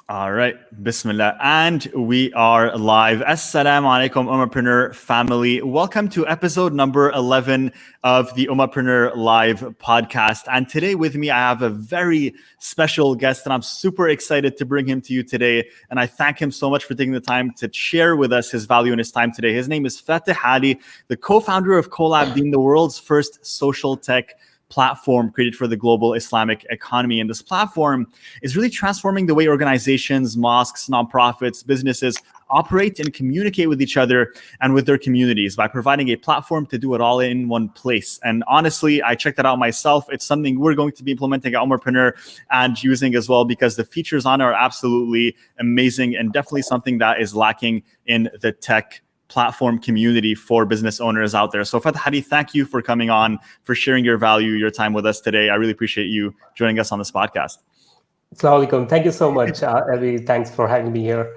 All right, Bismillah. And we are live. Assalamu alaikum, Ummahpreneur family. Welcome to episode number 11 of the Ummahpreneur Live podcast. And today with me, I have a very special guest, and I'm super excited to bring him to you today. And I thank him so much for taking the time to share with us his value and his time today. His name is Fateh Ali, the co-founder of CollabDeen, the world's first social tech platform created for the global Islamic economy. And this platform is really transforming the way organizations, mosques, nonprofits, businesses operate and communicate with each other and with their communities by providing a platform to do it all in one place. And honestly, I checked that out myself. It's something we're going to be implementing at Ummahpreneur and using as well, because the features on it are absolutely amazing and definitely something that is lacking in the tech platform community for business owners out there. So Fateh Ali, thank you for coming on, for sharing your value, your time with us today. I really appreciate you joining us on this podcast. Assalamu alaikum. Thank you so much, Evie. Thanks for having me here.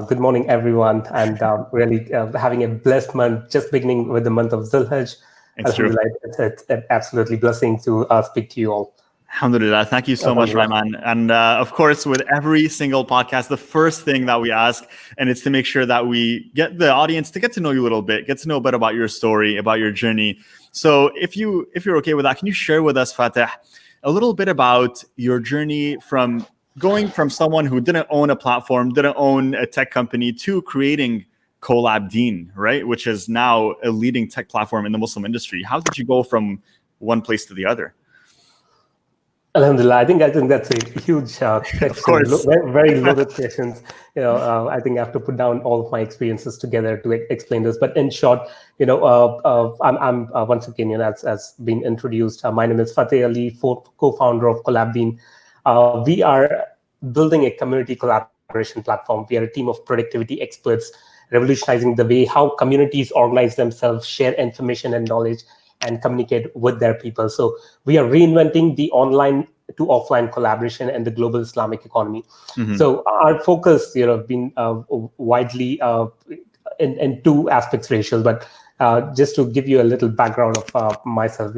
Good morning, everyone. And really having a blessed month, just beginning with the month of Zulhijj. It's true. It's an absolutely blessing to speak to you all. Alhamdulillah. Thank you so much, Rahman. And of course, with every single podcast, the first thing that we ask, and it's to make sure that we get the audience to get to know you a little bit, get to know a bit about your story, about your journey. So if you're okay with that, can you share with us, Fateh, a little bit about your journey from going from someone who didn't own a platform, didn't own a tech company, to creating CollabDeen, right? Which is now a leading tech platform in the Muslim industry. How did you go from one place to the other? Alhamdulillah, I think that's a huge question. Of course. Very loaded questions. I think I have to put down all of my experiences together to explain this. But in short, I'm once again, as been introduced, my name is Fateh Ali, co-founder of CollabDeen. We are building a community collaboration platform. We are a team of productivity experts, revolutionizing the way how communities organize themselves, share information and knowledge, and communicate with their people. So we are reinventing the online to offline collaboration and the global Islamic economy. Mm-hmm. So our focus, been widely in two aspects ratios. But just to give you a little background of myself,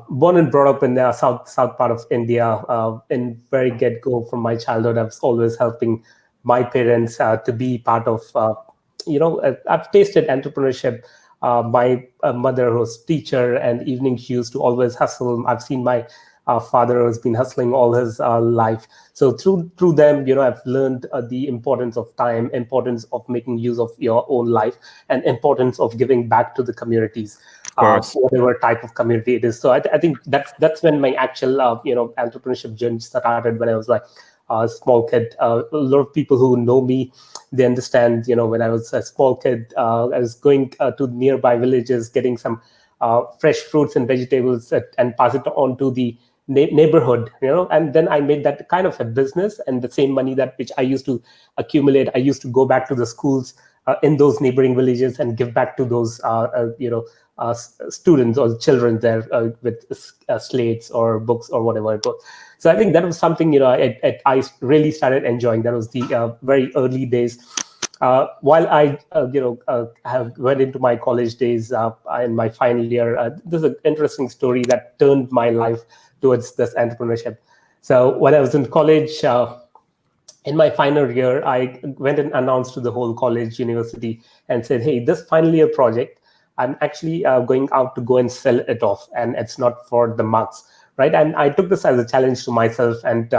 born and brought up in the south part of India. In very get-go from my childhood, I was always helping my parents to be part of. I've tasted entrepreneurship. My mother was teacher, and evening she used to always hustle. I've seen my father has been hustling all his life. So through them, I've learned the importance of time, importance of making use of your own life, and importance of giving back to the communities, whatever type of community it is. So I think that's when my actual entrepreneurship journey started, when I was like a small kid. A lot of people who know me, they understand, when I was a small kid, I was going to nearby villages, getting some fresh fruits and vegetables and pass it on to the neighborhood, and then I made that kind of a business. And the same money which I used to accumulate, I used to go back to the schools in those neighboring villages and give back to those, students or children there with slates or books or whatever it was. So I think that was something, I really started enjoying. That was the very early days. While I, went into my college days in my final year, there's an interesting story that turned my life towards this entrepreneurship. So when I was in college, in my final year, I went and announced to the whole college, university, and said, hey, this final year project, I'm actually going out to go and sell it off, and it's not for the marks, right? And I took this as a challenge to myself, and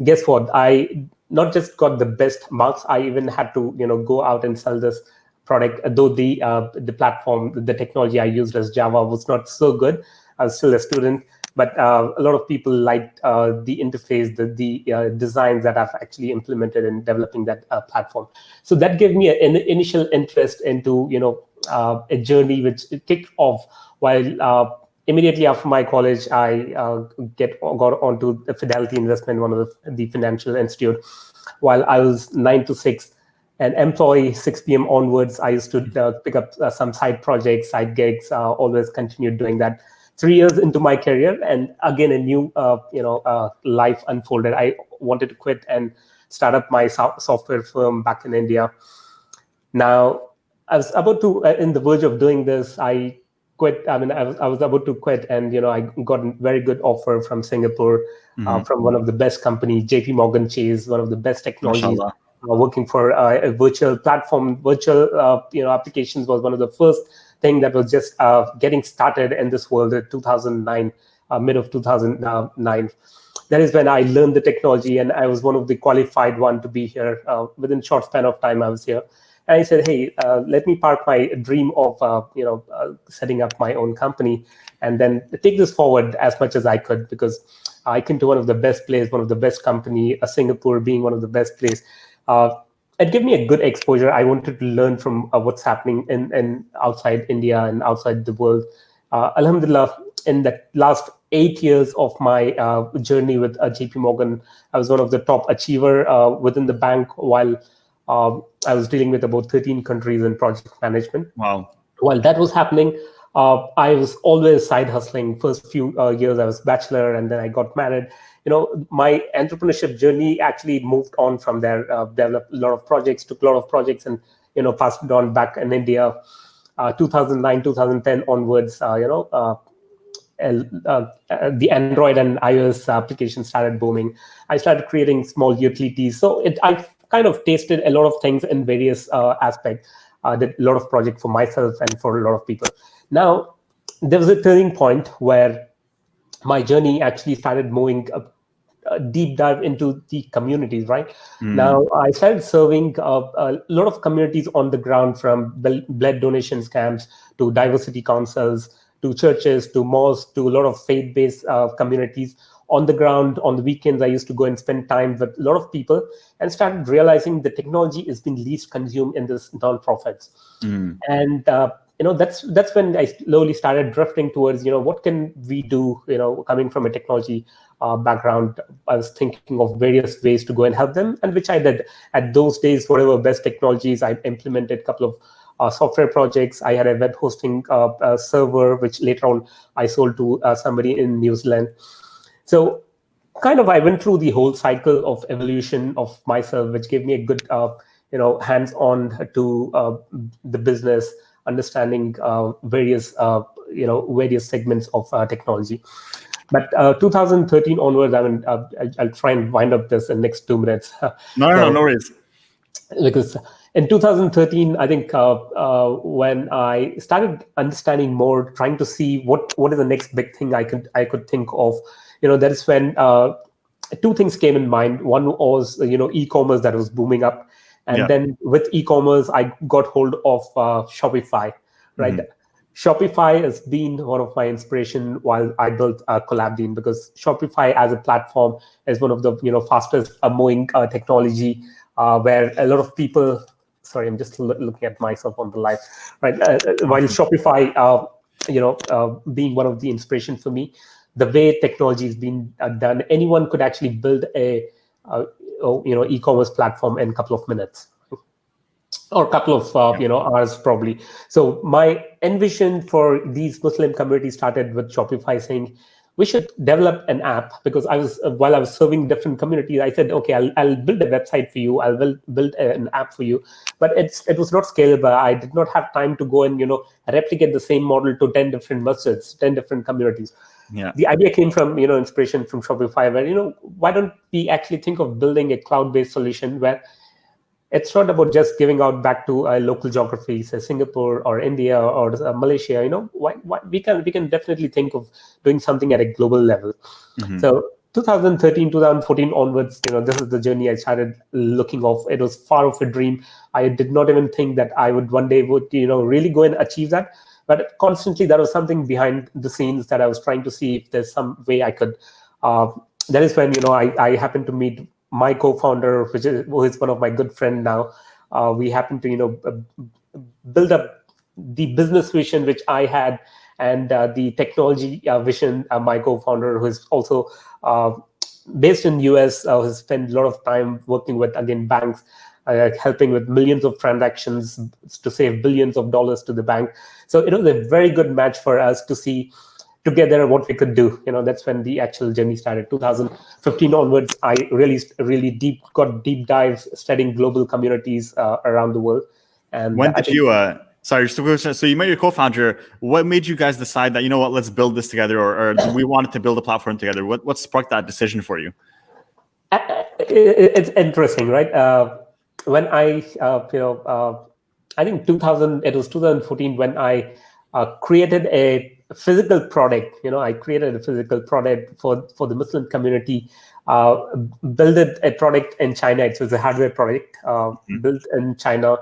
guess what? I not just got the best marks, I even had to, go out and sell this product, though the platform, the technology I used as Java was not so good. I was still a student, but a lot of people liked the interface, the designs that I've actually implemented in developing that platform. So that gave me an initial interest into, a journey which kicked off while immediately after my college, I got onto the Fidelity Investment, one of the financial institute. While I was 9 to 6, an employee, 6 p.m. onwards, I used to pick up some side projects, side gigs, always continued doing that. 3 years into my career, and again, a new life unfolded. I wanted to quit and start up my software firm back in India. Now, I was about to, in the verge of doing this, I quit. I mean, I was about to quit, and I got a very good offer from Singapore, from one of the best companies, JP Morgan Chase, one of the best technologies. Mashallah. Working for a virtual platform, virtual applications was one of the first thing that was just getting started in this world in 2009, mid of 2009. That is when I learned the technology, and I was one of the qualified one to be here. Within short span of time, I was here. And I said, hey, let me park my dream of setting up my own company, and then take this forward as much as I could, because I came to one of the best place, one of the best company, Singapore being one of the best place. It gave me a good exposure. I wanted to learn from what's happening in outside India and outside the world. Alhamdulillah, in the last 8 years of my journey with JP Morgan, I was one of the top achiever within the bank, while I was dealing with about 13 countries in project management. Wow. While that was happening, I was always side hustling. First few years, I was bachelor, and then I got married. My entrepreneurship journey actually moved on from there. Developed a lot of projects, took a lot of projects, and passed it on back in India. 2009, 2010 onwards, the Android and iOS applications started booming. I started creating small utilities. So I kind of tasted a lot of things in various aspects. Did a lot of projects for myself and for a lot of people. Now, there was a turning point where my journey actually started moving a deep dive into the communities, right? Now, I started serving a lot of communities on the ground, from blood donation camps to diversity councils, to churches, to mosques, to a lot of faith-based communities. On the ground, on the weekends, I used to go and spend time with a lot of people, and started realizing the technology is being least consumed in this non-profits. And that's when I slowly started drifting towards what can we do. Coming from a technology background, I was thinking of various ways to go and help them, and which I did. At those days, whatever best technologies, I implemented a couple of software projects. I had a web hosting server, which later on I sold to somebody in New Zealand. So kind of I went through the whole cycle of evolution of myself, which gave me a good hands-on to the business, understanding various segments of technology. But 2013 onwards, I mean, I'll try and wind up this in the next 2 minutes. No worries. Because in 2013, I think when I started understanding more, trying to see what is the next big thing I could think of, that is when two things came in mind. One was e-commerce that was booming up, and then with e-commerce, I got hold of Shopify, right? Shopify has been one of my inspiration while I built CollabDeen, because Shopify as a platform is one of the fastest moving technology, where a lot of people. Sorry, I'm just looking at myself on the live, right? While Shopify, being one of the inspiration for me, the way technology is being done, anyone could actually build a e-commerce platform in a couple of minutes, or a couple of hours probably. So my envision for these Muslim communities started with Shopify saying we should develop an app, because while I was serving different communities, I said, okay, I'll build a website for you, I'll build an app for you, but it was not scalable. I did not have time to go and replicate the same model to 10 different masjids, 10 different communities. The idea came from inspiration from Shopify, where why don't we actually think of building a cloud-based solution where it's not about just giving out back to local geographies, say Singapore or India or Malaysia. Why we can definitely think of doing something at a global level. So 2013, 2014 onwards, this is the journey I started looking off. It was far off a dream. I did not even think that I would one day really go and achieve that. But constantly there was something behind the scenes that I was trying to see if there's some way I could. That is when I happened to meet my co-founder, who is one of my good friend now. We happened to build up the business vision which I had, and the technology vision. My co-founder, who is also based in US, has spent a lot of time working with banks, helping with millions of transactions to save billions of dollars to the bank. So it was a very good match for us to see together what we could do. That's when the actual journey started. 2015 onwards, I really got deep dives studying global communities around the world. And when did you Sorry, just a question. So you met your co-founder. What made you guys decide that, you know what, let's build this together, or we wanted to build a platform together? What sparked that decision for you? It's interesting, right? When I think 2000, it was 2014 when I created a physical product. I created a physical product for the Muslim community. Built a product in China. It was a hardware product built in China.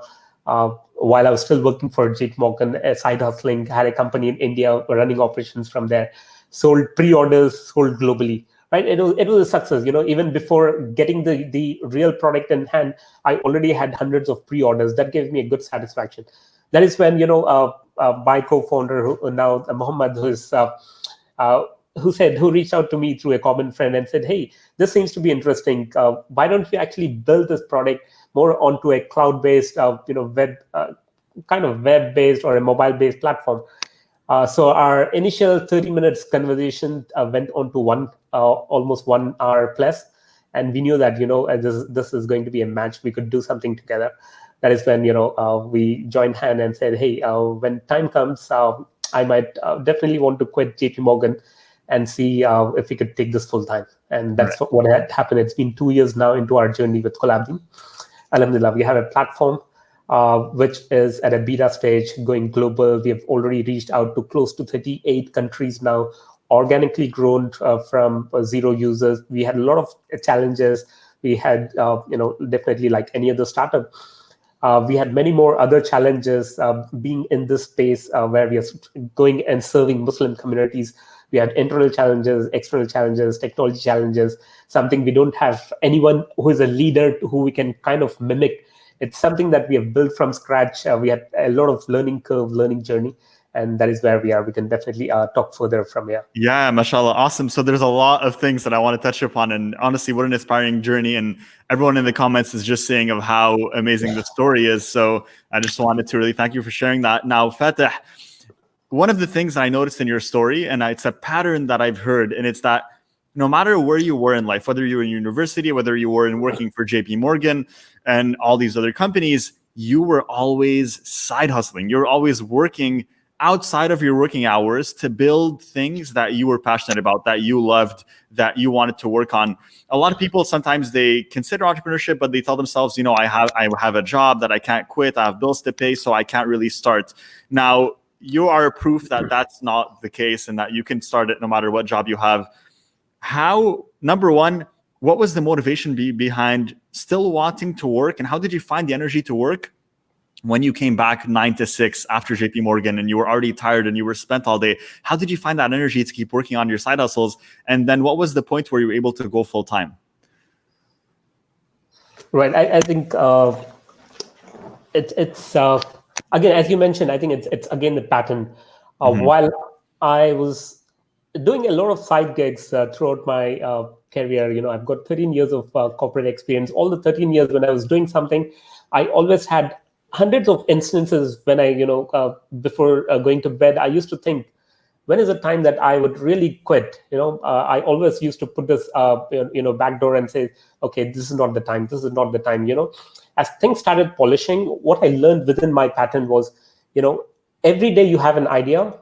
While I was still working for JP Morgan, side hustling, had a company in India running operations from there. Sold pre-orders, sold globally. Right, it was a success. Even before getting the real product in hand, I already had hundreds of pre-orders. That gave me a good satisfaction. That is when my co-founder, who now Muhammad, who reached out to me through a common friend and said, "Hey, this seems to be interesting. Why don't you actually build this product more onto a cloud-based, web kind of web-based or a mobile-based platform?" So our initial 30 minutes conversation went on to almost 1 hour plus, and we knew that this is going to be a match. We could do something together. That is when we joined hand and said, "Hey, when time comes, I might definitely want to quit JP Morgan and see if we could take this full time." And that's what had happened. It's been 2 years now into our journey with CollabDeen. Alhamdulillah, we have a platform which is at a beta stage, going global. We have already reached out to close to 38 countries now, organically grown from 0 users. We had a lot of challenges. We had, definitely like any other startup, we had many more other challenges being in this space where we are going and serving Muslim communities. We had internal challenges, external challenges, technology challenges, something we don't have anyone who is a leader who we can kind of mimic. It's something that we have built from scratch. We had a lot of learning curve, learning journey, and that is where we are. We can definitely talk further from here. Yeah, mashallah. Awesome. So there's a lot of things that I want to touch upon. And honestly, what an inspiring journey. And everyone in the comments is just saying of how amazing the story is. So I just wanted to really thank you for sharing that. Now, Fateh, one of the things that I noticed in your story, and it's a pattern that I've heard, and it's that no matter where you were in life, whether you were in university, whether you were in working for JP Morgan and all these other companies, you were always side hustling. You're always working outside of your working hours to build things that you were passionate about, that you loved, that you wanted to work on. A lot of people, sometimes they consider entrepreneurship, but they tell themselves, I have a job that I can't quit. I have bills to pay, so I can't really start. Now, you are proof that that's not the case and that you can start it no matter what job you have. How, number one, what was the motivation behind still wanting to work, and how did you find the energy to work when you came back 9 to 6 after JP Morgan and you were already tired and you were spent all day? How did you find that energy to keep working on your side hustles? And then what was the point where you were able to go full time? Right. I think it's again, as you mentioned, I think it's again the pattern. While I was doing a lot of side gigs throughout my career, I've got 13 years of corporate experience. All the 13 years when I was doing something, I always had hundreds of instances when I, before going to bed, I used to think, when is the time that I would really quit? I always used to put this, back door and say, okay, this is not the time. This is not the time. As things started polishing, what I learned within my pattern was, every day you have an idea,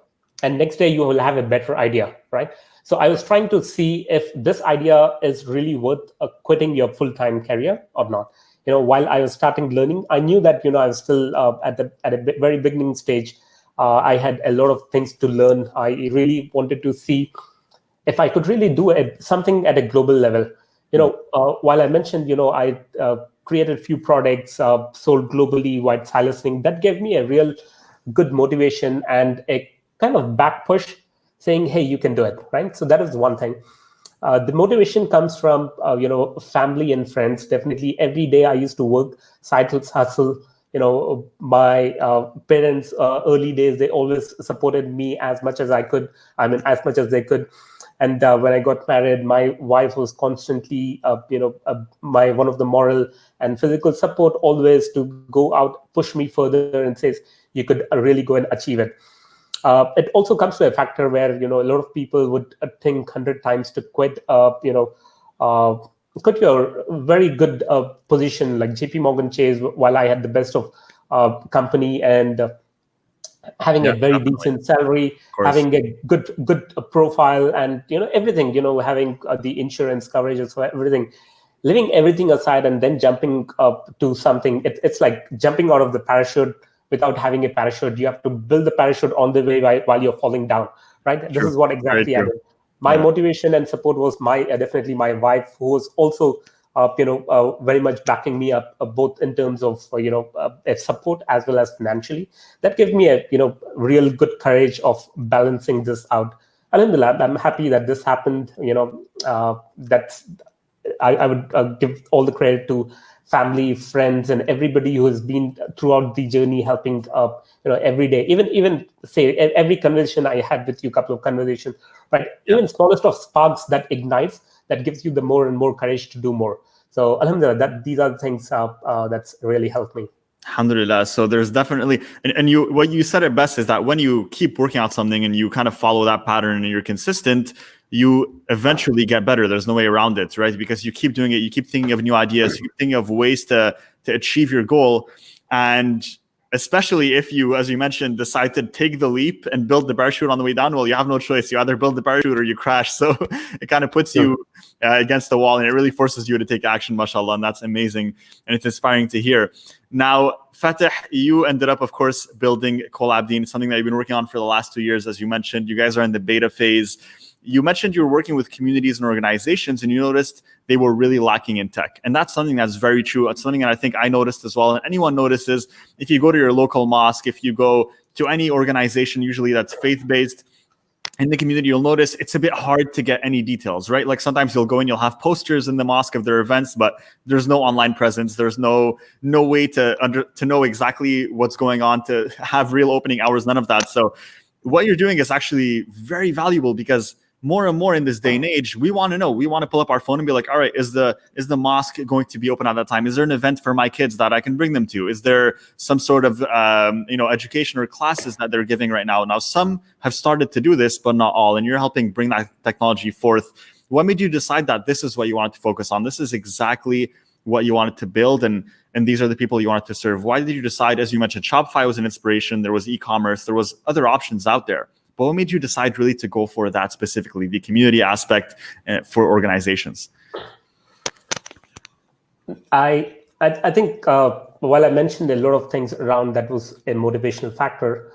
and next day you will have a better idea, right? So I was trying to see if this idea is really worth quitting your full-time career or not. While I was starting learning, I knew that I was still at a very beginning stage. I had a lot of things to learn. I really wanted to see if I could really do something at a global level. While I mentioned, I created a few products, sold globally, white silencing. That gave me a real good motivation and a kind of back push saying, hey, you can do it, right? So that is one thing. The motivation comes from, family and friends. Definitely every day I used to work, side hustle. My parents, early days, they always supported me as much as I could. As much as they could. And when I got married, my wife was constantly, my one of the moral and physical support always to go out, push me further and says, you could really go and achieve it. It also comes to a factor where, a lot of people would think 100 times to quit, quit your very good position like JP Morgan Chase, while I had the best of company and having a Yeah, very definitely. decent salary, Of course. having a good profile, and everything, having the insurance coverages for everything, leaving everything aside and then jumping up to something. It's like jumping out of the parachute without having a parachute. You have to build the parachute on the way while you're falling down, right? This True. is what Very exactly I true. did. My Yeah. motivation and support was my definitely my wife, who was also very much backing me up, both in terms of support as well as financially. That gave me a real good courage of balancing this out. Alhamdulillah, I'm happy that this happened. That's I would give all the credit to family, friends, and everybody who has been throughout the journey, helping every day. Even say every conversation I had with you, couple of conversations, right? Yeah. Even smallest of sparks that ignites, that gives you the more and more courage to do more. So alhamdulillah, these are the things that's really helped me. Alhamdulillah. So there's definitely, and you, what you said it best is that when you keep working on something and you kind of follow that pattern and you're consistent, you eventually get better. There's no way around it, right? Because you keep doing it, you keep thinking of new ideas, you keep thinking of ways to achieve your goal. And especially if you, as you mentioned, decide to take the leap and build the parachute on the way down, well, you have no choice. You either build the parachute or you crash. So it kind of puts Sure. you against the wall, and it really forces you to take action, mashallah. And that's amazing. And it's inspiring to hear. Now, Fateh, you ended up, of course, building CollabDeen, something that you've been working on for the last 2 years. As you mentioned, you guys are in the beta phase. You mentioned you were working with communities and organizations, and you noticed they were really lacking in tech. And that's something that's very true. It's something that I think I noticed as well. And anyone notices if you go to your local mosque, if you go to any organization, usually that's faith-based, in the community, you'll notice it's a bit hard to get any details, right? Like sometimes you'll go and you'll have posters in the mosque of their events, but there's no online presence. There's no way to know exactly what's going on, to have real opening hours, none of that. So what you're doing is actually very valuable, because more and more in this day and age, we want to know. We want to pull up our phone and be like, all right, is the mosque going to be open at that time? Is there an event for my kids that I can bring them to? Is there some sort of education or classes that they're giving right now? Now, some have started to do this, but not all. And you're helping bring that technology forth. What made you decide that this is what you wanted to focus on? This is exactly what you wanted to build, and these are the people you wanted to serve. Why did you decide? As you mentioned, Shopify was an inspiration. There was e-commerce. There was other options out there. But what made you decide really to go for that specifically, the community aspect for organizations? I think while I mentioned a lot of things around that was a motivational factor,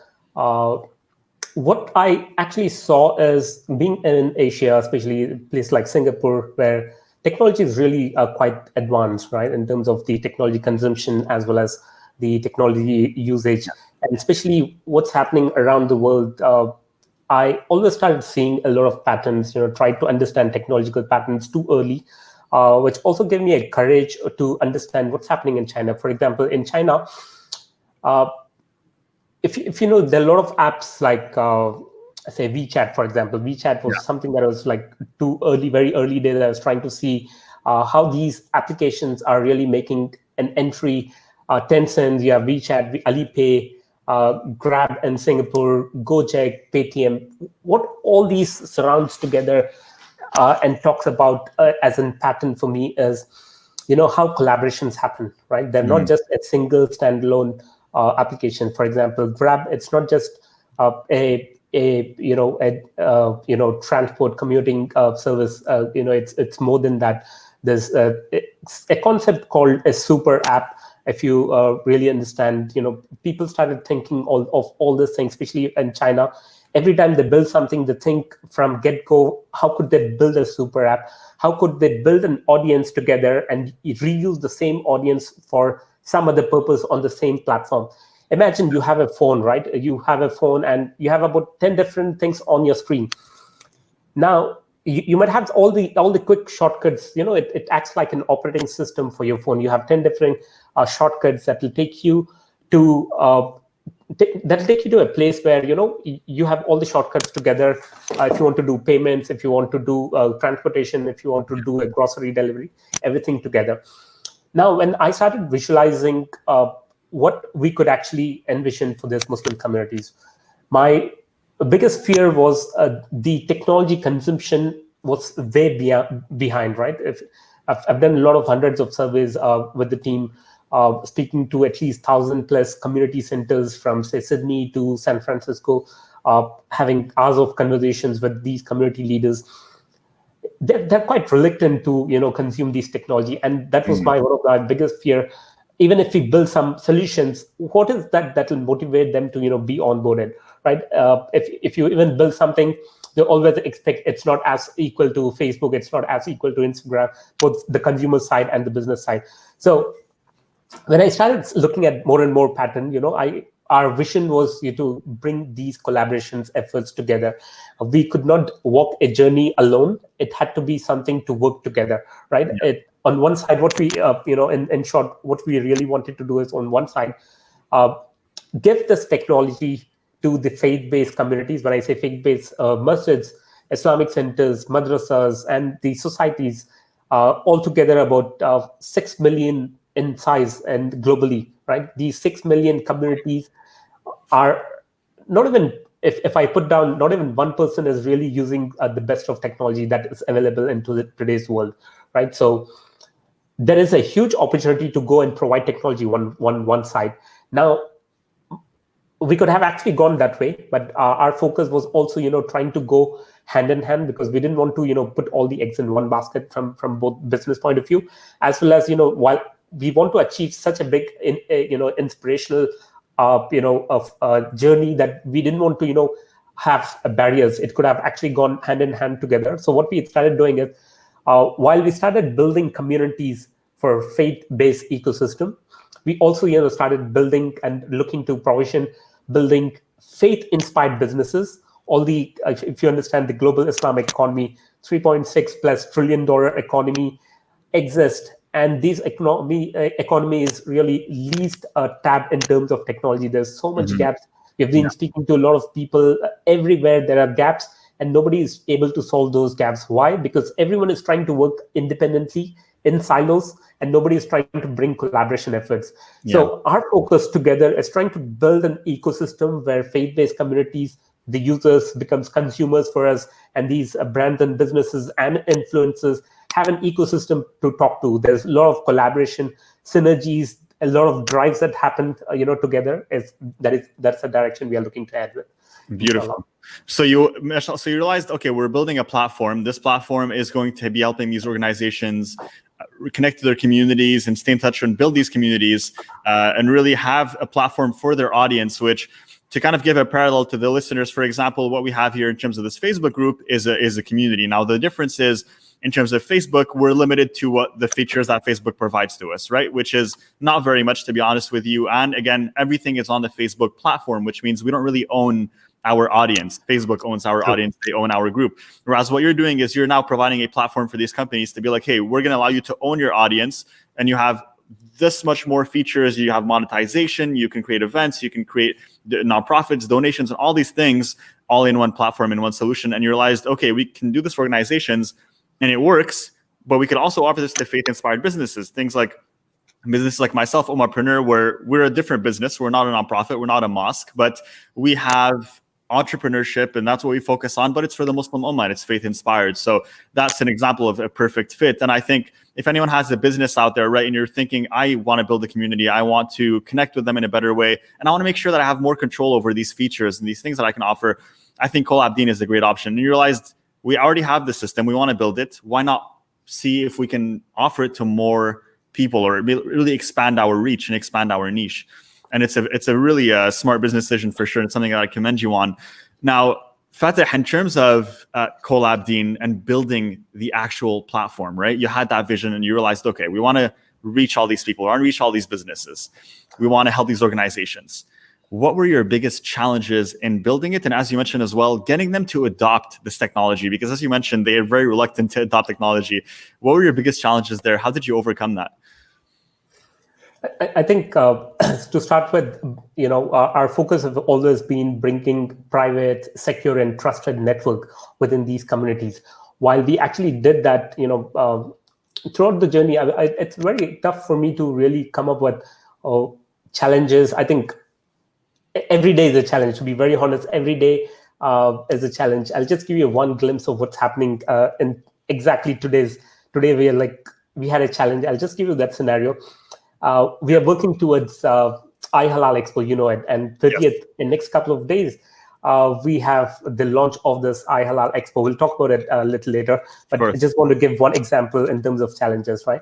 what I actually saw is being in Asia, especially a place like Singapore, where technology is really quite advanced, right, in terms of the technology consumption as well as the technology usage, and especially what's happening around the world. I always started seeing a lot of patterns, tried to understand technological patterns too early, which also gave me a courage to understand what's happening in China. For example, in China, if you know, there are a lot of apps like, say, WeChat, for example. WeChat was something that was like too early, very early days. I was trying to see how these applications are really making an entry. Tencent, you have WeChat, Alipay, Grab in Singapore, Gojek, Paytm, what all these surrounds together and talks about as a pattern for me is, how collaborations happen, right? They're not just a single standalone application. For example, Grab, it's not just a transport commuting service. It's more than that. There's it's a concept called a super app. If you really understand, people started thinking of all these things, especially in China. Every time they build something, they think from get-go, how could they build a super app? How could they build an audience together and reuse the same audience for some other purpose on the same platform? Imagine you have a phone, right? You have a phone and you have about 10 different things on your screen. Now, you might have all the quick shortcuts. It acts like an operating system for your phone. You have 10 different shortcuts that will take you to a place where you have all the shortcuts together. If you want to do payments, if you want to do transportation, if you want to do a grocery delivery, everything together. Now, when I started visualizing what we could actually envision for these Muslim communities, my biggest fear was the technology consumption was way behind, right? I've done a lot of hundreds of surveys with the team. speaking to at least 1,000+ community centers from, say, Sydney to San Francisco, having hours of conversations with these community leaders. They're quite reluctant to consume these technology, and that was one of my biggest fear. Even if we build some solutions, what is that will motivate them to be onboarded, right? If you even build something, they always expect it's not as equal to Facebook, it's not as equal to Instagram, both the consumer side and the business side. So when I started looking at more and more pattern, our vision was to bring these collaborations efforts together. We could not walk a journey alone. It had to be something to work together, right? Yeah. On one side, what we, in short, what we really wanted to do is, on one side, give this technology to the faith-based communities. When I say faith-based, masjids, Islamic centers, madrasas, and the societies, altogether about 6 million in size and globally, right? These 6 million communities are not even, if I put down, not even one person is really using the best of technology that is available into today's world, right? So there is a huge opportunity to go and provide technology one side. Now, we could have actually gone that way, but our focus was also, trying to go hand in hand, because we didn't want to, put all the eggs in one basket from both business point of view, as well as, while we want to achieve such a big, inspirational, journey, that we didn't want to, have barriers. It could have actually gone hand in hand together. So what we started doing is, while we started building communities for faith-based ecosystem, we also, started building and looking to provision building faith-inspired businesses. All the, if you understand the global Islamic economy, $3.6+ trillion economy exists, and this economy is really least tapped in terms of technology. There's so much gaps. We've been speaking to a lot of people everywhere. There are gaps, and nobody is able to solve those gaps. Why? Because everyone is trying to work independently in silos, and nobody is trying to bring collaboration efforts. So our focus together is trying to build an ecosystem where faith-based communities, the users, becomes consumers for us, and these brands and businesses and influencers have an ecosystem to talk to. There's a lot of collaboration, synergies, a lot of drives that happen, together. That's the direction we are looking to head with. Beautiful. So you realized, okay, we're building a platform. This platform is going to be helping these organizations connect to their communities and stay in touch and build these communities, and really have a platform for their audience, which, to kind of give a parallel to the listeners, for example, what we have here in terms of this Facebook group is a community. Now, the difference is, in terms of Facebook, we're limited to what the features that Facebook provides to us, right? Which is not very much, to be honest with you. And again, everything is on the Facebook platform, which means we don't really own our audience. Facebook owns our audience. They own our group. Whereas what you're doing is you're now providing a platform for these companies to be like, hey, we're going to allow you to own your audience, and you have this much more features. You have monetization. You can create events. You can create nonprofits, donations, and all these things all in one platform, in one solution. And you realized, okay, we can do this for organizations, and it works, but we could also offer this to faith-inspired businesses. Things like businesses like myself, Ummahpreneur, where we're a different business. We're not a nonprofit. We're not a mosque, but we have entrepreneurship, and that's what we focus on. But it's for the Muslim Ummah, and it's faith-inspired. So that's an example of a perfect fit. And I think if anyone has a business out there, right, and you're thinking, I want to build a community, I want to connect with them in a better way, and I want to make sure that I have more control over these features and these things that I can offer, I think CollabDeen is a great option. And you realized, we already have the system. We want to build it. Why not see if we can offer it to more people, or really expand our reach and expand our niche? And it's a really smart business decision for sure. It's something that I commend you on. Now, Fateh, in terms of CollabDeen and building the actual platform, right? You had that vision and you realized, okay, we want to reach all these people. We want to reach all these businesses. We want to help these organizations. What were your biggest challenges in building it? And as you mentioned as well, getting them to adopt this technology, because as you mentioned, they are very reluctant to adopt technology. What were your biggest challenges there? How did you overcome that? I think to start with, our focus has always been bringing private, secure, and trusted network within these communities. While we actually did that, throughout the journey, it's very tough for me to really come up with challenges. I think every day is a challenge. To be very honest, every day is a challenge. I'll just give you one glimpse of what's happening in exactly today. We had a challenge. I'll just give you that scenario. We are working towards Halal Expo, and 30th Yes. in next couple of days. We have the launch of this Halal Expo. We'll talk about it a little later, Of but I course. just want to give one example in terms of challenges, right?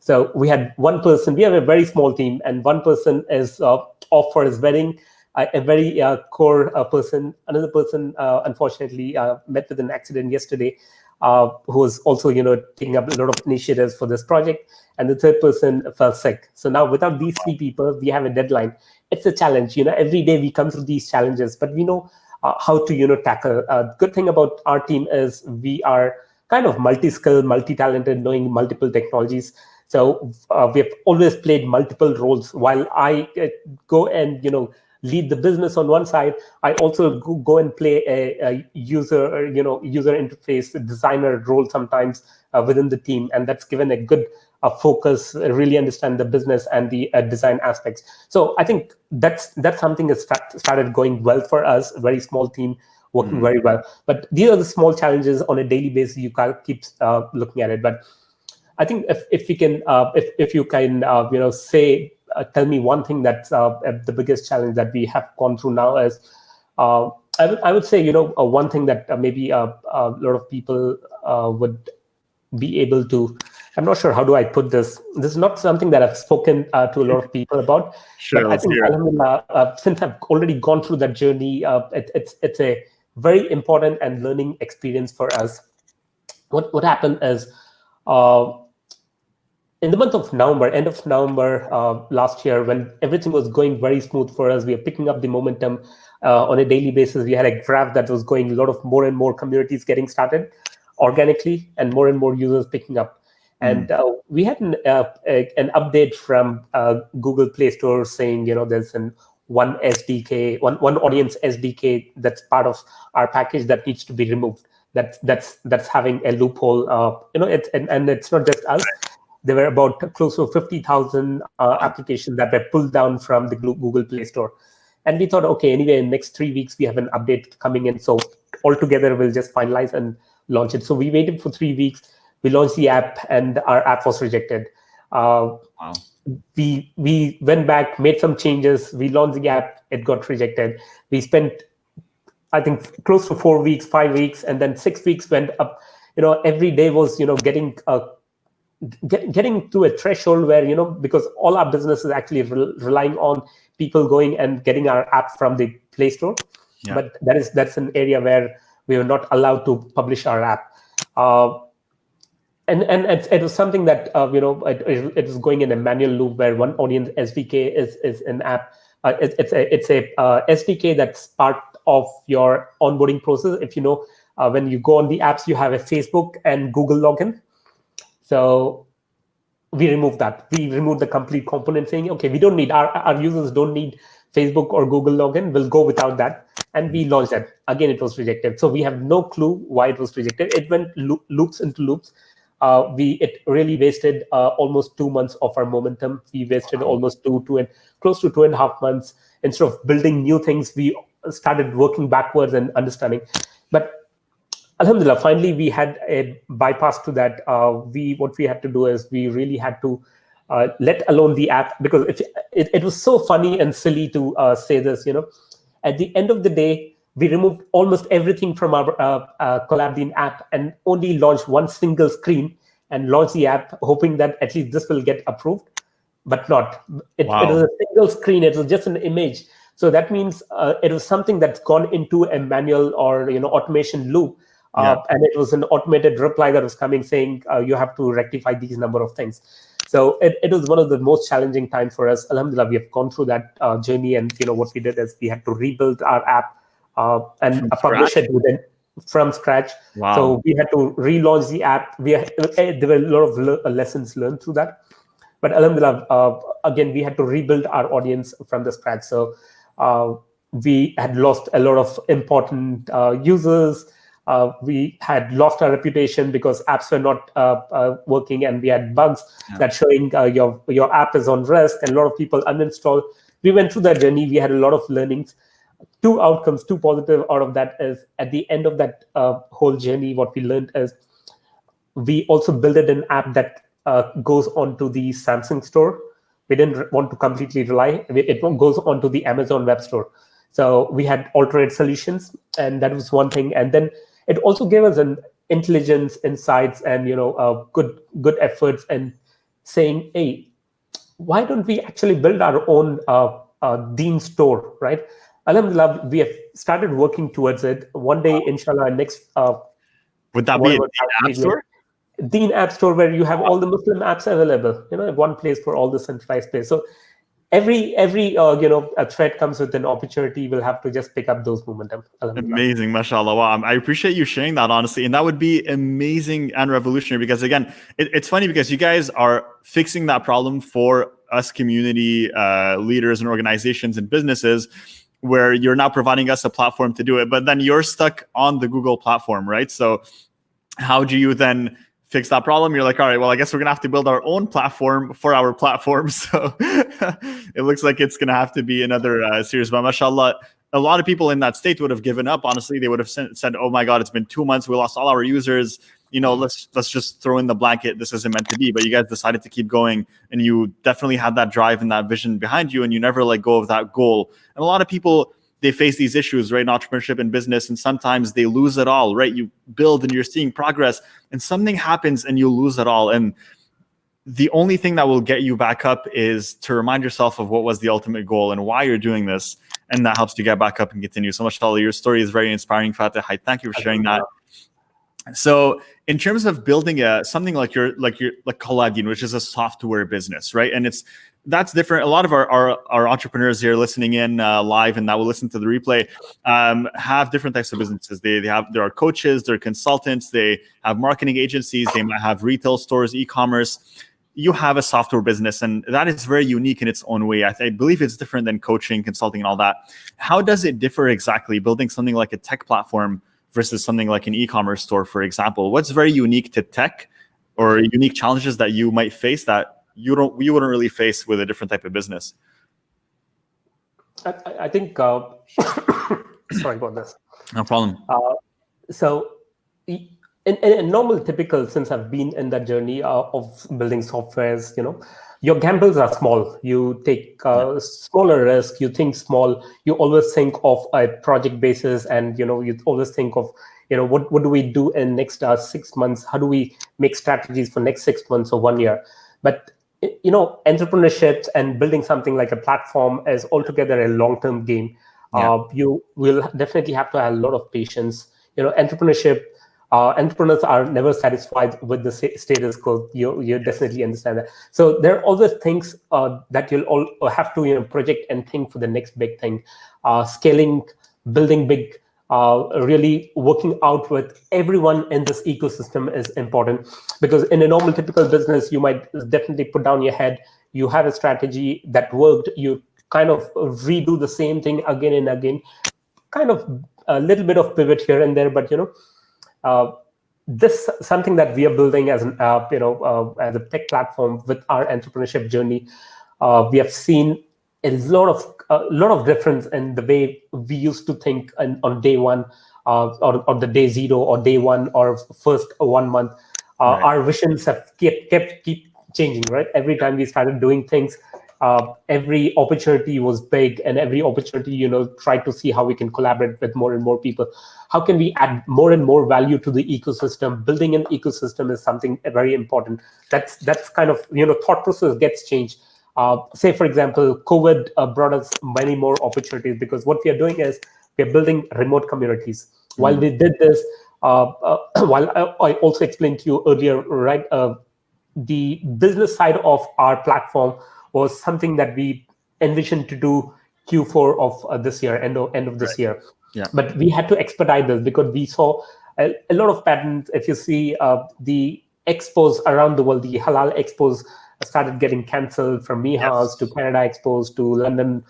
So we had one person, we have a very small team, and one person is off for his wedding, a very core person. Another person, unfortunately, met with an accident yesterday, who was also, taking up a lot of initiatives for this project. And the third person fell sick. So now without these three people, we have a deadline. It's a challenge. Every day we come through these challenges, but we know how to, tackle. Good thing about our team is we are kind of multi-skilled, multi-talented, knowing multiple technologies. So we have always played multiple roles. While I go and lead the business on one side, I also go and play a user user interface designer role sometimes within the team, and that's given a good focus, really understand the business and the design aspects. So I think that's something that started going well for us. A very small team working very well. But these are the small challenges on a daily basis. You can't keep looking at it, but I think if we can, if you can, say, tell me one thing that's the biggest challenge that we have gone through now is, I would say, one thing that maybe a lot of people would be able to. I'm not sure how do I put this. This is not something that I've spoken to a lot of people about, but Sure, I let's think hear it. since I've already gone through that journey, it's a very important and learning experience for us. What happened is, uh, in the month of November, end of November last year, when everything was going very smooth for us, we were picking up the momentum on a daily basis. We had a graph that was going, a lot of more and more communities getting started organically, and more users picking up. And we had an update from Google Play Store saying, there's one SDK, one audience SDK that's part of our package that needs to be removed. That's having a loophole. And it's not just us. There were about close to 50,000 applications that were pulled down from the Google Play Store. And we thought, okay, anyway, in next 3 weeks, we have an update coming in. So altogether, we'll just finalize and launch it. So we waited for 3 weeks. We launched the app, and our app was rejected. Wow. We went back, made some changes. We launched the app. It got rejected. We spent, I think, close to 4 weeks, 5 weeks, and then 6 weeks went up. Every day was, getting getting to a threshold where, because all our business is actually relying on people going and getting our app from the Play Store. Yeah. But that's an area where we were not allowed to publish our app. And it was something that it was going in a manual loop where one audience SDK is an app. It's a SDK that's part of your onboarding process. If when you go on the apps, you have a Facebook and Google login. So we removed that. We removed the complete component, saying, okay, we don't need, our users don't need Facebook or Google login. We'll go without that. And we launched that. Again, it was rejected. So we have no clue why it was rejected. It went loops into loops. It really wasted almost 2 months of our momentum. We wasted almost close to 2.5 months. Instead of building new things, we started working backwards and understanding. But Alhamdulillah, finally we had a bypass to that. What we had to do is we really had to let alone the app, because it was so funny and silly to say this. At the end of the day, we removed almost everything from our CollabDeen app and only launched one single screen and launched the app, hoping that at least this will get approved, but not. It was a single screen. It was just an image. So that means it was something that's gone into a manual or automation loop. And it was an automated reply that was coming saying you have to rectify these number of things. So it was one of the most challenging times for us. Alhamdulillah, we have gone through that journey, and what we did is we had to rebuild our app and publish it from scratch. Wow. So we had to relaunch the app. There were a lot of lessons learned through that. But Alhamdulillah, again, we had to rebuild our audience from the scratch. So we had lost a lot of important users. We had lost our reputation because apps were not working, and we had bugs that showing your app is on risk, and a lot of people uninstall. We went through that journey. We had a lot of learnings. Two outcomes, two positive out of that is, at the end of that whole journey, what we learned is we also built an app that goes onto the Samsung store. we didn't want to completely rely. It goes onto the Amazon web store. So we had alternate solutions, and that was one thing. And then it also gave us an intelligence, insights, and good efforts, and saying, hey, why don't we actually build our own Deen store, right? Alhamdulillah, we have started working towards it. One day, inshallah, next Would that be a whatever App Store? Deen app store, where you have all the Muslim apps available, one place for all the centralized place. So every a thread comes with an opportunity. We'll have to just pick up those momentum. Amazing, mashallah. Wow. I appreciate you sharing that, honestly. And that would be amazing and revolutionary, because again, it's funny because you guys are fixing that problem for us community leaders and organizations and businesses, where you're now providing us a platform to do it, but then you're stuck on the Google platform, right? So how do you then fix that problem? You're like, all right, well, I guess we're gonna have to build our own platform for our platform. So it looks like it's gonna have to be another series. But mashallah, a lot of people in that state would have given up. Honestly, they would have said, oh my God, it's been 2 months. We lost all our users. Let's just throw in the blanket. This isn't meant to be. But you guys decided to keep going, and you definitely had that drive and that vision behind you, and you never let go of that goal. And a lot of people, they face these issues, right, in entrepreneurship and business, and sometimes they lose it all, right? You build and you're seeing progress, and something happens and you lose it all. And the only thing that will get you back up is to remind yourself of what was the ultimate goal and why you're doing this, and that helps you get back up and continue. So mashallah, your story is very inspiring, Fateh. Thank you for sharing that. So in terms of building something like CollabDeen, which is a software business, right? And that's different. A lot of our entrepreneurs here listening in live and that will listen to the replay have different types of businesses. There are coaches, there are consultants, they have marketing agencies, they might have retail stores, e-commerce. You have a software business, and that is very unique in its own way. I believe it's different than coaching, consulting, and all that. How does it differ exactly, building something like a tech platform versus something like an e-commerce store, for example? What's very unique to tech, or unique challenges that you might face that you wouldn't really face with a different type of business? I think sorry about this. No problem. So in normal, typical, since I've been in that journey of building softwares, your gambles are small. You take smaller risk. You think small. You always think of a project basis, and you always think of what do we do in next 6 months? How do we make strategies for next 6 months or 1 year? But entrepreneurship and building something like a platform is altogether a long-term game. You will definitely have to have a lot of patience. Entrepreneurship. Entrepreneurs are never satisfied with the status quo. You definitely understand that. So there are always things that you'll all have to project and think for the next big thing. Scaling, building big, really working out with everyone in this ecosystem is important, because in a normal typical business, you might definitely put down your head. You have a strategy that worked. You kind of redo the same thing again and again, kind of a little bit of pivot here and there, but this something that we are building as as a tech platform with our entrepreneurship journey. We have seen a lot of difference in the way we used to think on day one, or the day zero, or day one, or first 1 month. Right. Our visions have keep changing, right? Every time we started doing things, every opportunity was big, and every opportunity, try to see how we can collaborate with more and more people. How can we add more and more value to the ecosystem? Building an ecosystem is something very important. That's kind of, thought process gets changed. Say, for example, COVID brought us many more opportunities, because what we are doing is we are building remote communities. While we did this, while I also explained to you earlier, right, the business side of our platform was something that we envisioned to do Q4 of this year, end of this year. Yeah. But we had to expedite this because we saw a lot of patterns. If you see the expos around the world, the Halal expos started getting cancelled, from Mihas to Canada expos to London,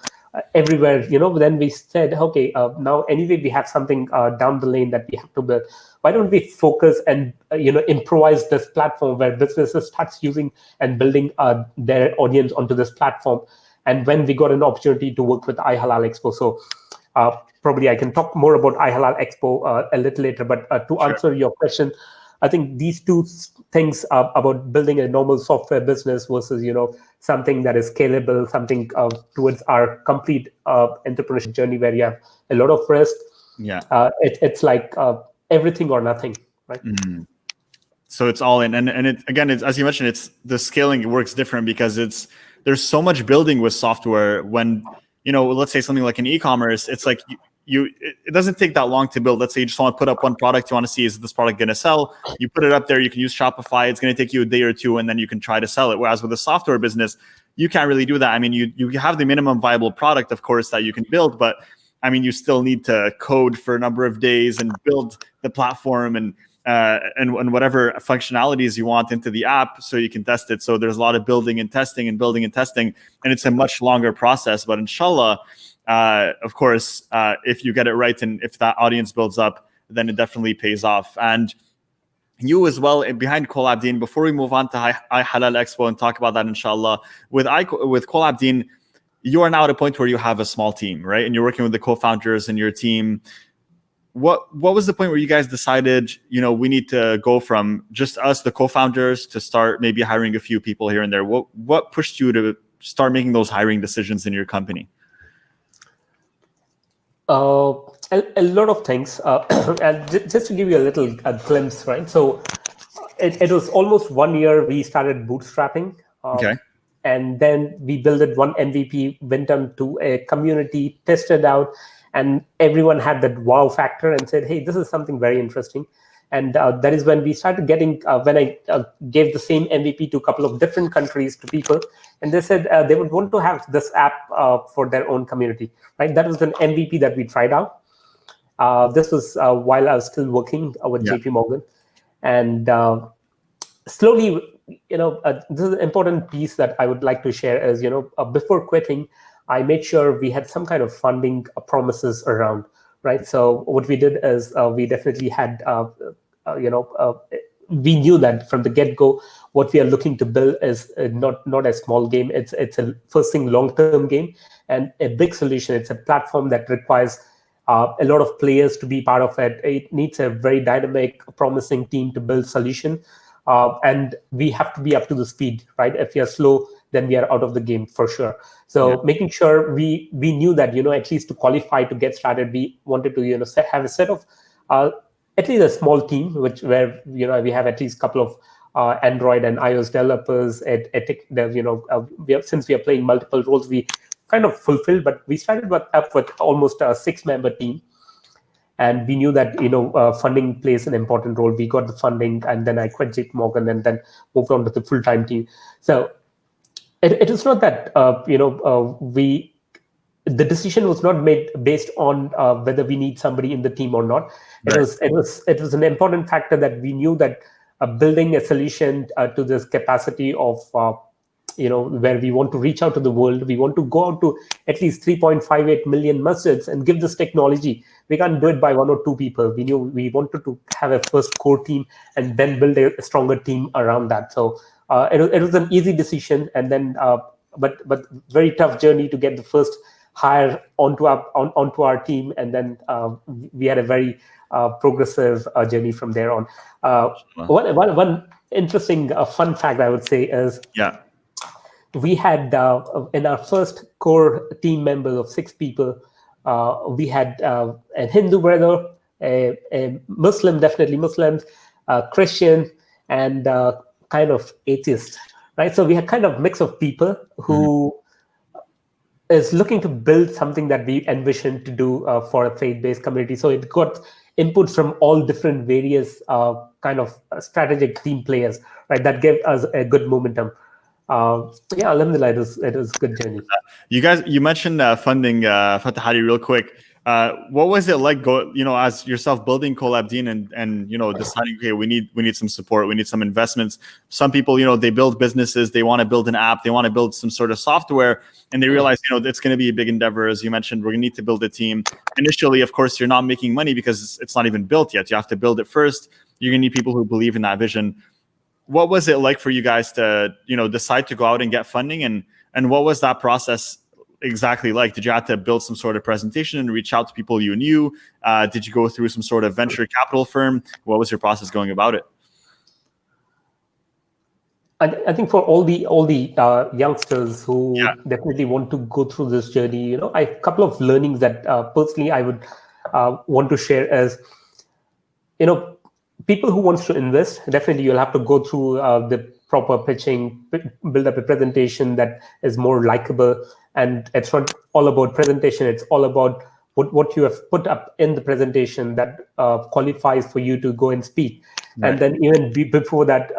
everywhere. Then we said, okay, now anyway we have something down the lane that we have to build. Why don't we focus and improvise this platform where businesses starts using and building their audience onto this platform? And when we got an opportunity to work with iHalal Expo, so probably I can talk more about iHalal Expo a little later. But to answer your question, I think these two things are about building a normal software business versus, something that is scalable, something towards our complete entrepreneurship journey where you have a lot of risk. Yeah. It's like everything or nothing, right? Mm. So it's all in, and it again, it's, as you mentioned, it's the scaling works different because there's so much building with software. When let's say something like an e-commerce, it's like it doesn't take that long to build. Let's say you just want to put up one product, you want to see, is this product going to sell? You put it up there, you can use Shopify. It's going to take you a day or two, and then you can try to sell it. Whereas with a software business, you can't really do that. I mean, you have the minimum viable product, of course, that you can build, but I mean, you still need to code for a number of days and build the platform and whatever functionalities you want into the app so you can test it. So there's a lot of building and testing, and it's a much longer process. But inshallah, of course, if you get it right and if that audience builds up, then it definitely pays off. And you as well, behind CollabDeen, before we move on to Halal Expo and talk about that, inshallah, with CollabDeen, you are now at a point where you have a small team, right? And you're working with the co-founders and your team. What was the point where you guys decided, we need to go from just us, the co-founders, to start maybe hiring a few people here and there? What pushed you to start making those hiring decisions in your company? A lot of things. And just to give you a glimpse, right? So it was almost 1 year we started bootstrapping. Okay. And then we built one MVP, went on to a community, tested out, and everyone had that wow factor and said, hey, this is something very interesting. And that is when we started getting, when I gave the same MVP to a couple of different countries to people, and they said they would want to have this app for their own community, right? That was an MVP that we tried out. This was while I was still working with JP Morgan. And slowly, this is an important piece that I would like to share is, before quitting, I made sure we had some kind of funding promises around, right? So what we did is we definitely had, we knew that from the get-go, what we are looking to build is not a small game. It's a first thing, long-term game and a big solution. It's a platform that requires a lot of players to be part of it. It needs a very dynamic, promising team to build solution. And we have to be up to the speed, right? If we are slow, then we are out of the game for sure. So making sure we knew that, at least to qualify to get started, we wanted to, have a set of at least a small team, where we have at least a couple of Android and iOS developers. Since we are playing multiple roles, we kind of fulfilled, but we started up with almost a 6-member team. And we knew that, funding plays an important role. We got the funding, and then I quit JP Morgan and then moved on to the full-time team. So it is not that, the decision was not made based on whether we need somebody in the team or not. It was an important factor that we knew that building a solution to this capacity of, where we want to reach out to the world, we want to go out to at least 3.58 million masjids and give this technology. We can't do it by one or two people. We knew we wanted to have a first core team and then build a stronger team around that. So it was an easy decision, and then but very tough journey to get the first hire onto our team, and then we had a very progressive journey from there on. One interesting fun fact I would say is we had in our first core team members of 6 people, we had a Hindu brother, a Muslim, definitely Muslims, Christian, and kind of atheist, right? So we had kind of mix of people who is looking to build something that we envisioned to do for a faith-based community. So it got inputs from all different various kind of strategic team players, right? That gave us a good momentum. Alhamdulillah, it was a good journey. You mentioned funding, Fateh Ali, real quick. What was it like, as yourself building CollabDeen and deciding, okay, we need some support, we need some investments. Some people, they build businesses, they want to build an app, they want to build some sort of software, and they realize, it's going to be a big endeavor. As you mentioned, we're going to need to build a team. Initially, of course, you're not making money because it's not even built yet. You have to build it first. You're going to need people who believe in that vision. What was it like for you guys to, decide to go out and get funding, and what was that process exactly like? Did you have to build some sort of presentation and reach out to people you knew? Did you go through some sort of venture capital firm? What was your process going about it? I think for all the youngsters who definitely want to go through this journey, a couple of learnings that personally I would want to share is, people who wants to invest, definitely you'll have to go through the proper pitching, build up a presentation that is more likable. And it's not all about presentation, it's all about what you have put up in the presentation that qualifies for you to go and speak. Right. And then even before that,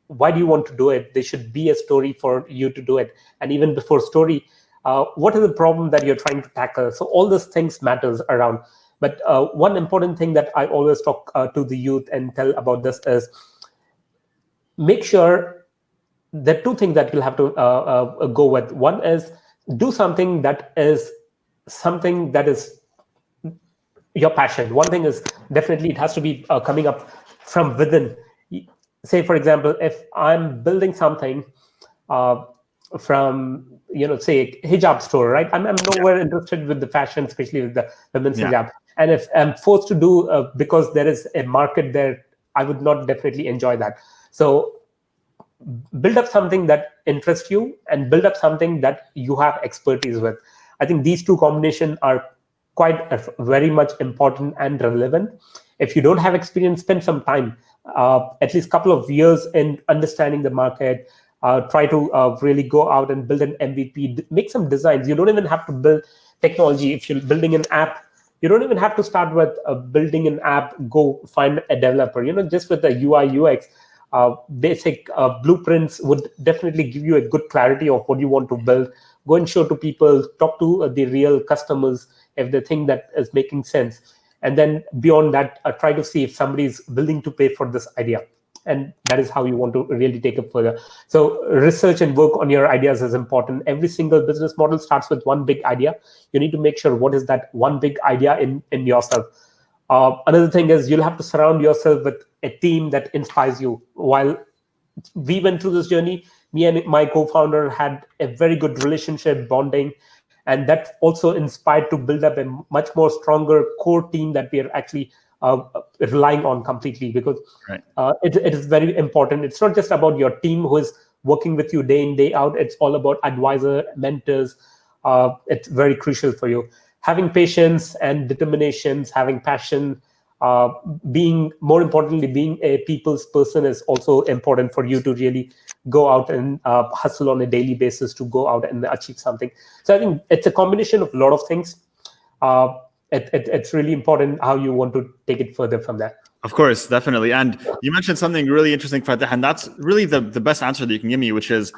why do you want to do it? There should be a story for you to do it. And even before story, what is the problem that you're trying to tackle? So all those things matters around. But one important thing that I always talk to the youth and tell about this is, make sure there are two things that you'll have to go with. One is, do something that is your passion. One thing is, definitely it has to be coming up from within. Say, for example, if I'm building something from, say, hijab store, right? I'm nowhere interested with the fashion, especially with the women's hijab. And if I'm forced to do because there is a market there, I would not definitely enjoy that. So build up something that interests you and build up something that you have expertise with. I think these two combinations are quite very much important and relevant. If you don't have experience, spend some time, at least a couple of years in understanding the market. Try to really go out and build an MVP, make some designs. You don't even have to build technology. If you're building an app, you don't even have to start with building an app. Go find a developer. Just with the UI UX, basic blueprints would definitely give you a good clarity of what you want to build. Go and show to people, talk to the real customers if they think that is making sense. And then beyond that, try to see if somebody is willing to pay for this idea. And that is how you want to really take it further. So research and work on your ideas is important. Every single business model starts with one big idea. You need to make sure what is that one big idea in yourself. Another thing is, you'll have to surround yourself with a team that inspires you. While we went through this journey, me and my co-founder had a very good relationship, bonding, and that also inspired to build up a much more stronger core team that we are actually relying on completely, because it is very important. It's not just about your team who is working with you day in, day out. It's all about advisor, mentors. It's very crucial for you. Having patience and determinations, having passion, more importantly, being a people's person is also important for you to really go out and hustle on a daily basis to go out and achieve something. So I think it's a combination of a lot of things. It's really important how you want to take it further from there. Of course, definitely. And you mentioned something really interesting, Fateh, and that's really the best answer that you can give me, which is,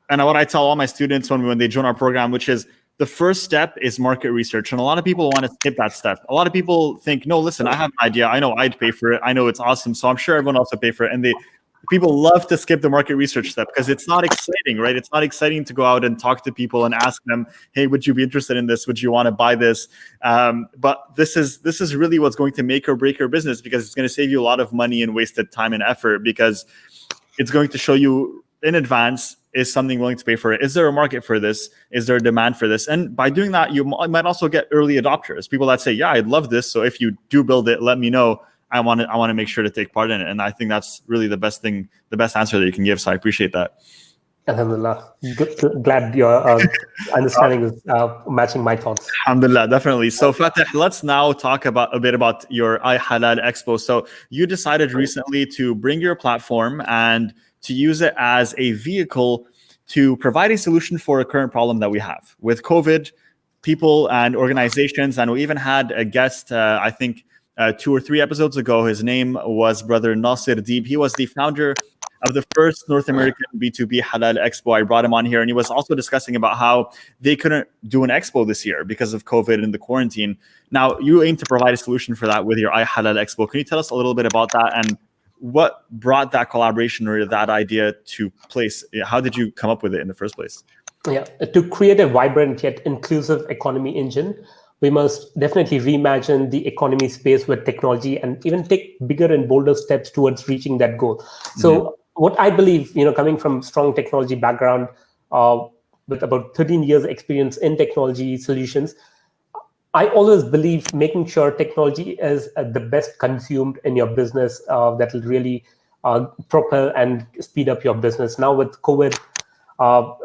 and what I tell all my students when they join our program, which is, the first step is market research. And a lot of people want to skip that step. A lot of people think, no, listen, I have an idea. I know I'd pay for it. I know it's awesome. So I'm sure everyone else would pay for it. And people love to skip the market research step because it's not exciting, right? It's not exciting to go out and talk to people and ask them, hey, would you be interested in this? Would you want to buy this? But this is really what's going to make or break your business, because it's going to save you a lot of money and wasted time and effort, because it's going to show you in advance, is something willing to pay for it? Is there a market for this? Is there a demand for this? And by doing that, you might also get early adopters, people that say, yeah, I'd love this. So if you do build it, let me know. I want to make sure to take part in it. And I think that's really the best answer that you can give. So I appreciate that. Alhamdulillah. Glad your understanding is matching my thoughts. Alhamdulillah, definitely. So Fateh, let's now talk a bit about your Halal Expo. So you decided recently to bring your platform and to use it as a vehicle to provide a solution for a current problem that we have with COVID, people and organizations. And we even had a guest, I think 2 or 3 episodes ago. His name was Brother Nasir Deeb. He was the founder of the first North American B2B Halal Expo. I brought him on here, and he was also discussing about how they couldn't do an expo this year because of COVID and the quarantine. Now, you aim to provide a solution for that with your Halal Expo. Can you tell us a little bit about that, and what brought that collaboration or that idea to place? How did you come up with it in the first place? Yeah, to create a vibrant yet inclusive economy engine, we must definitely reimagine the economy space with technology and even take bigger and bolder steps towards reaching that goal. So what I believe, coming from strong technology background, with about 13 years experience in technology solutions, I always believe making sure technology is the best consumed in your business, that will really propel and speed up your business. Now with COVID,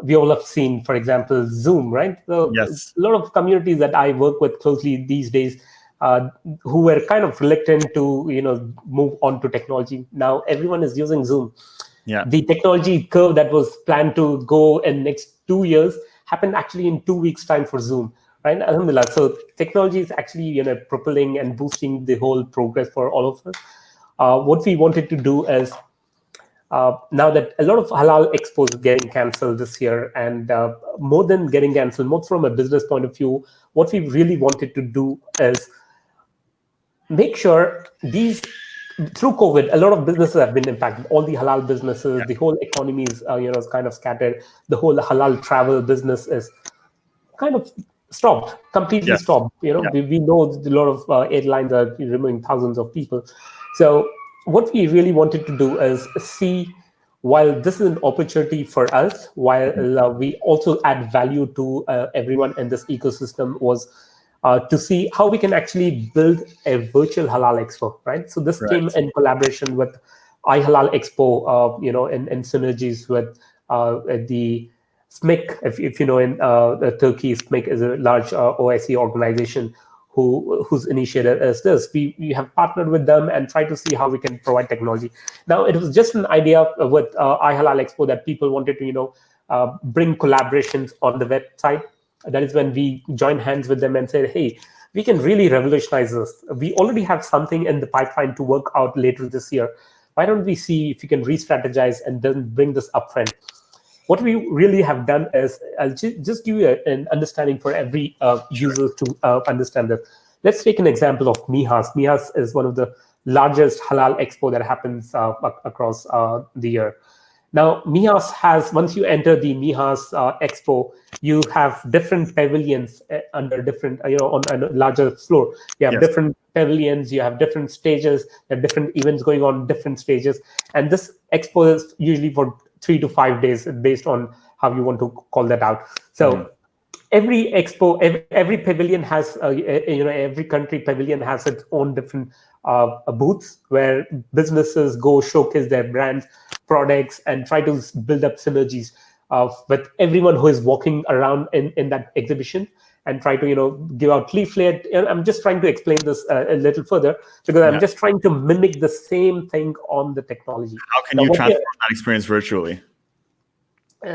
we all have seen, for example, Zoom, right? So Yes. a lot of communities that I work with closely these days, who were kind of reluctant to, move on to technology. Now everyone is using Zoom. Yeah. The technology curve that was planned to go in next 2 years happened actually in 2 weeks time for Zoom, right? Alhamdulillah. So technology is actually, propelling and boosting the whole progress for all of us. What we wanted to do is, now that a lot of halal expos getting cancelled this year, and more than getting cancelled, more from a business point of view, what we really wanted to do is make sure these, through COVID, a lot of businesses have been impacted. All the halal businesses, the whole economy is, is kind of scattered. The whole halal travel business is kind of stopped, completely Yes. stopped. We know a lot of airlines are removing thousands of people. So what we really wanted to do is see, while this is an opportunity for us, while we also add value to everyone in this ecosystem, was to see how we can actually build a virtual halal expo, right? So this came Right. in collaboration with iHalal Expo, in synergies with the SMIC. If you know, in Turkey, SMIC is a large OIC organization whose initiative is this. We have partnered with them and try to see how we can provide technology. Now, it was just an idea with iHalal Expo that people wanted to, bring collaborations on the website. That is when we joined hands with them and said, hey, we can really revolutionize this. We already have something in the pipeline to work out later this year. Why don't we see if we can re-strategize and then bring this upfront? What we really have done is, I'll just give you an understanding for every user to understand this. Let's take an example of MIHAS. MIHAS is one of the largest halal expo that happens across the year. Now, MIHAS has, once you enter the MIHAS Expo, you have different pavilions under different, on a larger floor. You have different pavilions, you have different stages, there are different events going on, different stages. And this expo is usually for 3 to 5 days, based on how you want to call that out. So every expo, every pavilion has, every country pavilion has its own different booths where businesses go showcase their brands, products, and try to build up synergies with everyone who is walking around in that exhibition, and try to give out leaflet. And I'm just trying to explain this a little further, because I'm just trying to mimic the same thing on the technology. How can you transform that experience virtually?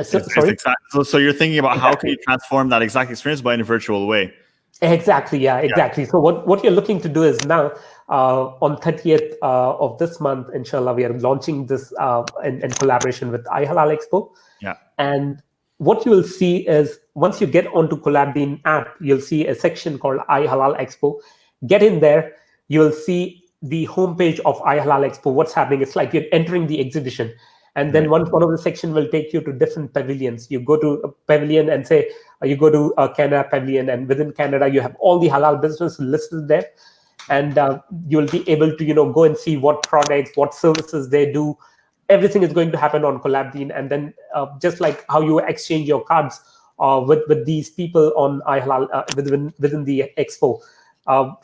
Sorry? So you're thinking about how can you transform that exact experience, but in a virtual way? Exactly. Yeah, exactly. So what you're looking to do is now, on 30th of this month, inshallah, we are launching this in collaboration with iHalal Expo. Yeah. And what you will see is, once you get onto CollabDeen app, you'll see a section called iHalal Expo. Get in there, you'll see the homepage of iHalal Expo. What's happening? It's like you're entering the exhibition. And then one of the section will take you to different pavilions. You go to a pavilion and say, you go to a Canada pavilion, and within Canada, you have all the halal business listed there. And you'll be able to, go and see what products, what services they do. Everything is going to happen on CollabDeen. And then just like how you exchange your cards with these people on iHalal within the expo,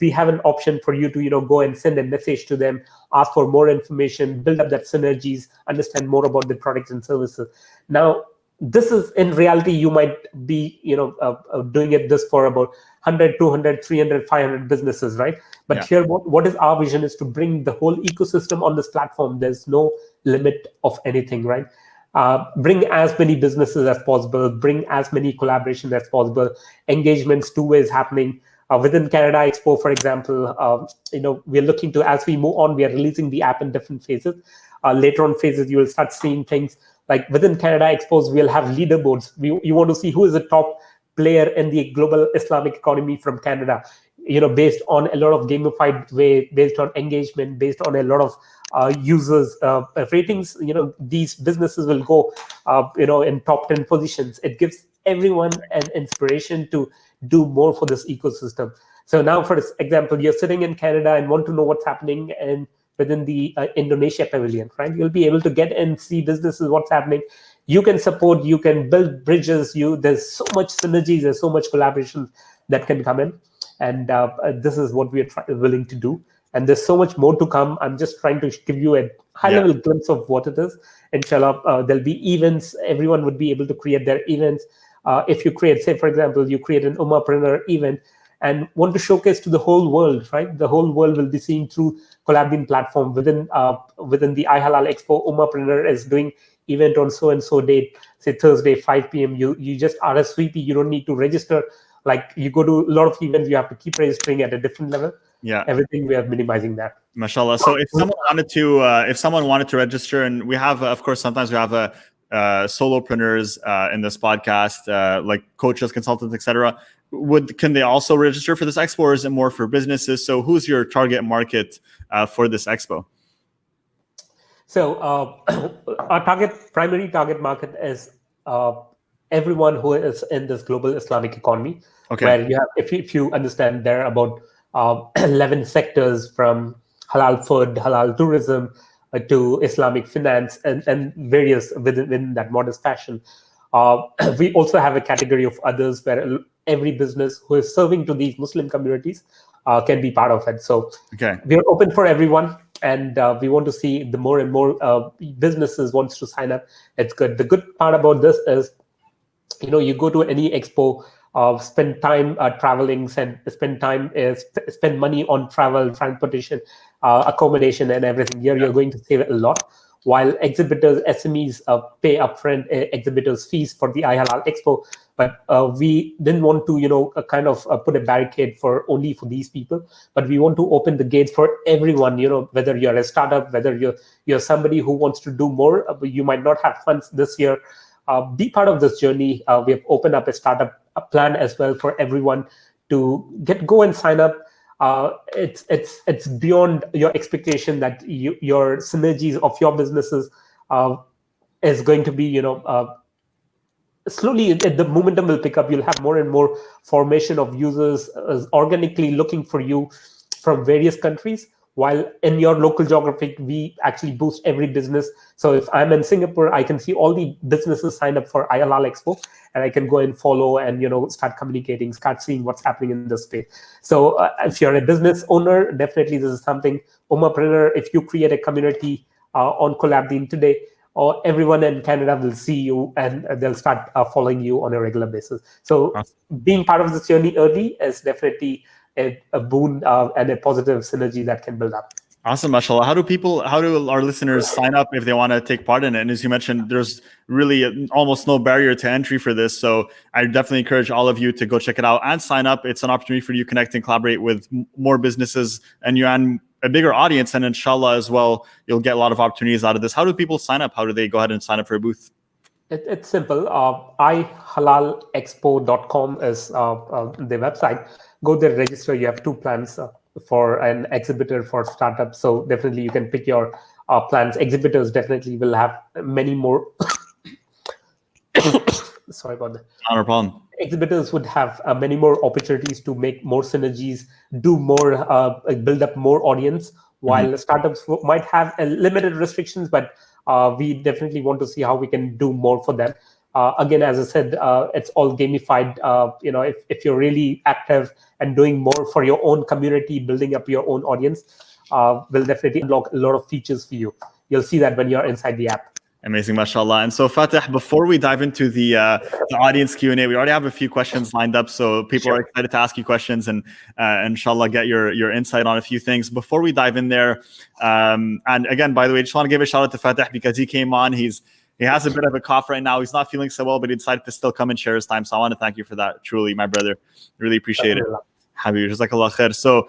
we have an option for you to go and send a message to them, ask for more information, build up that synergies, understand more about the products and services. Now, this is, in reality, you might be doing this for about 100, 200, 300, 500 businesses, right? But here, what is our vision is to bring the whole ecosystem on this platform. There's no limit of anything, right? Bring as many businesses as possible, bring as many collaborations as possible, engagements, two ways happening. Within Canada Expo, for example, we're looking to, as we move on, we are releasing the app in different phases. Later on phases, you will start seeing things like within Canada Expos, we'll have leaderboards. You want to see who is the top player in the global Islamic economy from Canada, based on a lot of gamified way, based on engagement, based on a lot of users ratings. These businesses will go, in top 10 positions. It gives everyone an inspiration to do more for this ecosystem. So now, for example, you're sitting in Canada and want to know what's happening within the Indonesia pavilion, right? You'll be able to get and see businesses, what's happening. You can support, you can build bridges. There's so much synergies, there's so much collaboration that can come in. And this is what we are willing to do. and there's so much more to come. I'm just trying to give you a high-level glimpse of what it is. Inshallah, there'll be events. Everyone would be able to create their events. If you create, say, for example, you create an Ummahpreneur event and want to showcase to the whole world, right? The whole world will be seeing through CollabDeen platform within the Halal Expo. Ummahpreneur is doing event on so and so date, say Thursday 5 p.m. You just RSVP. You don't need to register. Like you go to a lot of events, you have to keep registering at a different level. Yeah, everything we are minimizing that. Mashallah. So if someone wanted to register, and we have, of course, sometimes we have solopreneurs in this podcast, like coaches, consultants, etc. Can they also register for this expo, or is it more for businesses? So who's your target market for this expo? So our primary target market is everyone who is in this global Islamic economy. Okay. Where you have, if you understand, there are about 11 sectors, from halal food, halal tourism, to Islamic finance, and various within that modest fashion. We also have a category of others where every business who is serving to these Muslim communities can be part of it. So we are open for everyone, and we want to see the more and more businesses wants to sign up. It's good. The good part about this is, you go to any expo, spend time traveling, and spend money on travel, transportation, accommodation, and everything. Here you're going to save a lot. While exhibitors, SMEs pay upfront exhibitors' fees for the iHalal Expo, but we didn't want to, put a barricade only for these people. But we want to open the gates for everyone. Whether you're a startup, whether you're somebody who wants to do more, you might not have funds this year. Be part of this journey. We have opened up a startup plan as well for everyone to go and sign up. It's beyond your expectation that your synergies of your businesses is going to be, slowly the momentum will pick up. You'll have more and more formation of users organically looking for you from various countries. While in your local geography, we actually boost every business. So if I'm in Singapore, I can see all the businesses signed up for Halal Expo, and I can go and follow and start communicating, start seeing what's happening in the space. So if you're a business owner, definitely this is something. Ummahpreneur, if you create a community on CollabDeen today, or everyone in Canada will see you, and they'll start following you on a regular basis. So being part of this journey early is definitely a boon and a positive synergy that can build up. Awesome, mashallah. How do our listeners sign up if they want to take part in it? And as you mentioned, there's really almost no barrier to entry for this. So I definitely encourage all of you to go check it out and sign up. It's an opportunity for you to connect and collaborate with more businesses and a bigger audience. And inshallah as well, you'll get a lot of opportunities out of this. How do people sign up? How do they go ahead and sign up for a booth? It's simple. ihalalexpo.com is the website. Go there, register. You have 2 plans for an exhibitor, for startups. So definitely you can pick your plans. Exhibitors definitely will have many more. Sorry about that. Not a problem. Exhibitors would have many more opportunities to make more synergies, do more, build up more audience. While startups might have limited restrictions, but we definitely want to see how we can do more for them. Again, as I said, it's all gamified. If you're really active and doing more for your own community, building up your own audience, will definitely unlock a lot of features for you. You'll see that when you're inside the app. Amazing, mashallah. And so, Fateh, before we dive into the audience Q&A, we already have a few questions lined up. So people are excited to ask you questions and inshallah get your insight on a few things. Before we dive in there, and again, by the way, just want to give a shout out to Fateh because he came on. He has a bit of a cough right now. He's not feeling so well, but he decided to still come and share his time. So I want to thank you for that. Truly, my brother. Really appreciate it. Habib, jazakallah khair. So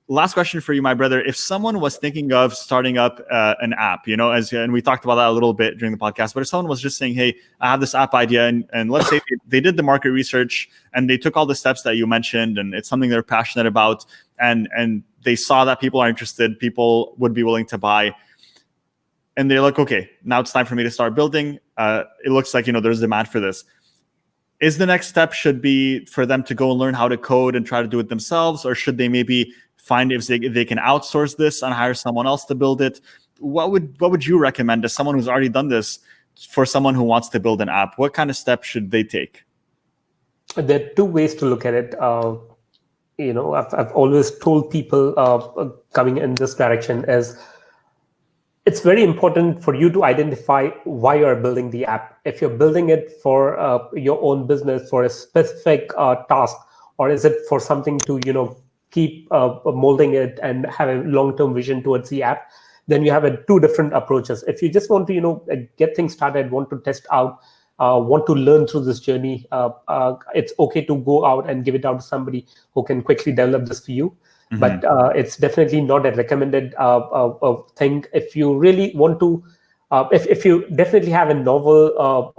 last question for you, my brother. If someone was thinking of starting up an app, and we talked about that a little bit during the podcast, but if someone was just saying, hey, I have this app idea, and let's say they did the market research and they took all the steps that you mentioned, and it's something they're passionate about, and they saw that people are interested, people would be willing to buy, and they're like, okay, now it's time for me to start building. It looks like, there's demand for this. Is the next step should be for them to go and learn how to code and try to do it themselves, or should they maybe find if they can outsource this and hire someone else to build it? What would you recommend as someone who's already done this for someone who wants to build an app? What kind of steps should they take? There are 2 ways to look at it. I've always told people coming in this direction is it's very important for you to identify why you're building the app. If you're building it for your own business, for a specific task, or is it for something to keep molding it and have a long-term vision towards the app, then you have two different approaches. If you just want to get things started, want to test out, want to learn through this journey, it's okay to go out and give it out to somebody who can quickly develop this for you. But it's definitely not a recommended thing. If you really want to, if you definitely have a novel,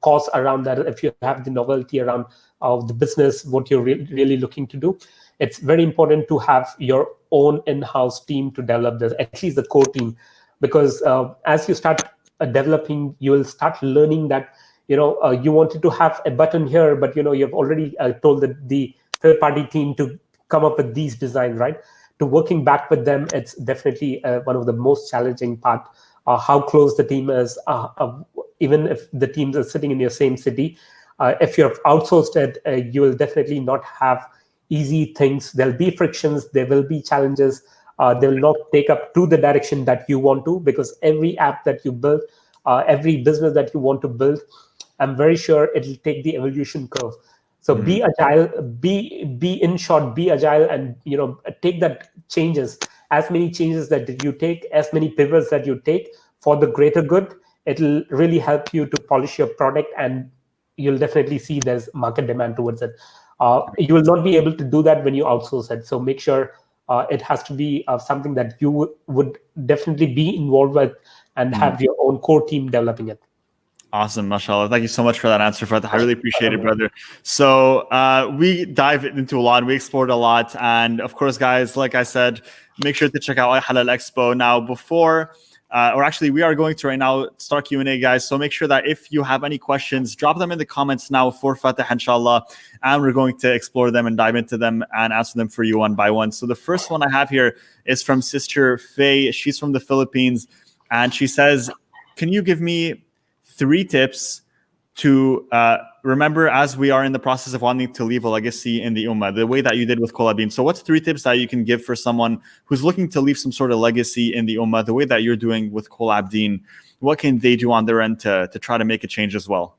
cause around that, if you have the novelty around the business, what you're really looking to do, it's very important to have your own in-house team to develop this, at least the core team, because as you start developing, you will start learning that you wanted to have a button here, but you've already told the third-party team to come up with these designs, right? To working back with them, it's definitely one of the most challenging part. How close the team is, even if the teams are sitting in your same city, if you've outsourced it, you will definitely not have easy things. There'll be frictions, there will be challenges. They will not take up to the direction that you want to, because every app that you build, every business that you want to build, I'm very sure it'll take the evolution curve. So be agile, be in short, be agile, and take that changes, as many changes that you take, as many pivots that you take for the greater good. It'll really help you to polish your product, and you'll definitely see there's market demand towards it. You will not be able to do that when you outsource it. So make sure it has to be something that you would definitely be involved with and have your own core team developing it. Awesome, mashallah. Thank you so much for that answer, Fateh. I really appreciate it, brother. So we dive into a lot, we explored a lot. And of course, guys, like I said, make sure to check out Halal Expo. Now, before, or actually, we are going to right now start Q&A, guys. So make sure that if you have any questions, drop them in the comments now for Fateh, inshallah. And we're going to explore them and dive into them and answer them for you one by one. So the first one I have here is from Sister Faye. She's from the Philippines. And she says, can you give me 3 tips to remember as we are in the process of wanting to leave a legacy in the Ummah, the way that you did with CollabDeen. So what's 3 tips that you can give for someone who's looking to leave some sort of legacy in the Ummah, the way that you're doing with CollabDeen? What can they do on their end to try to make a change as well?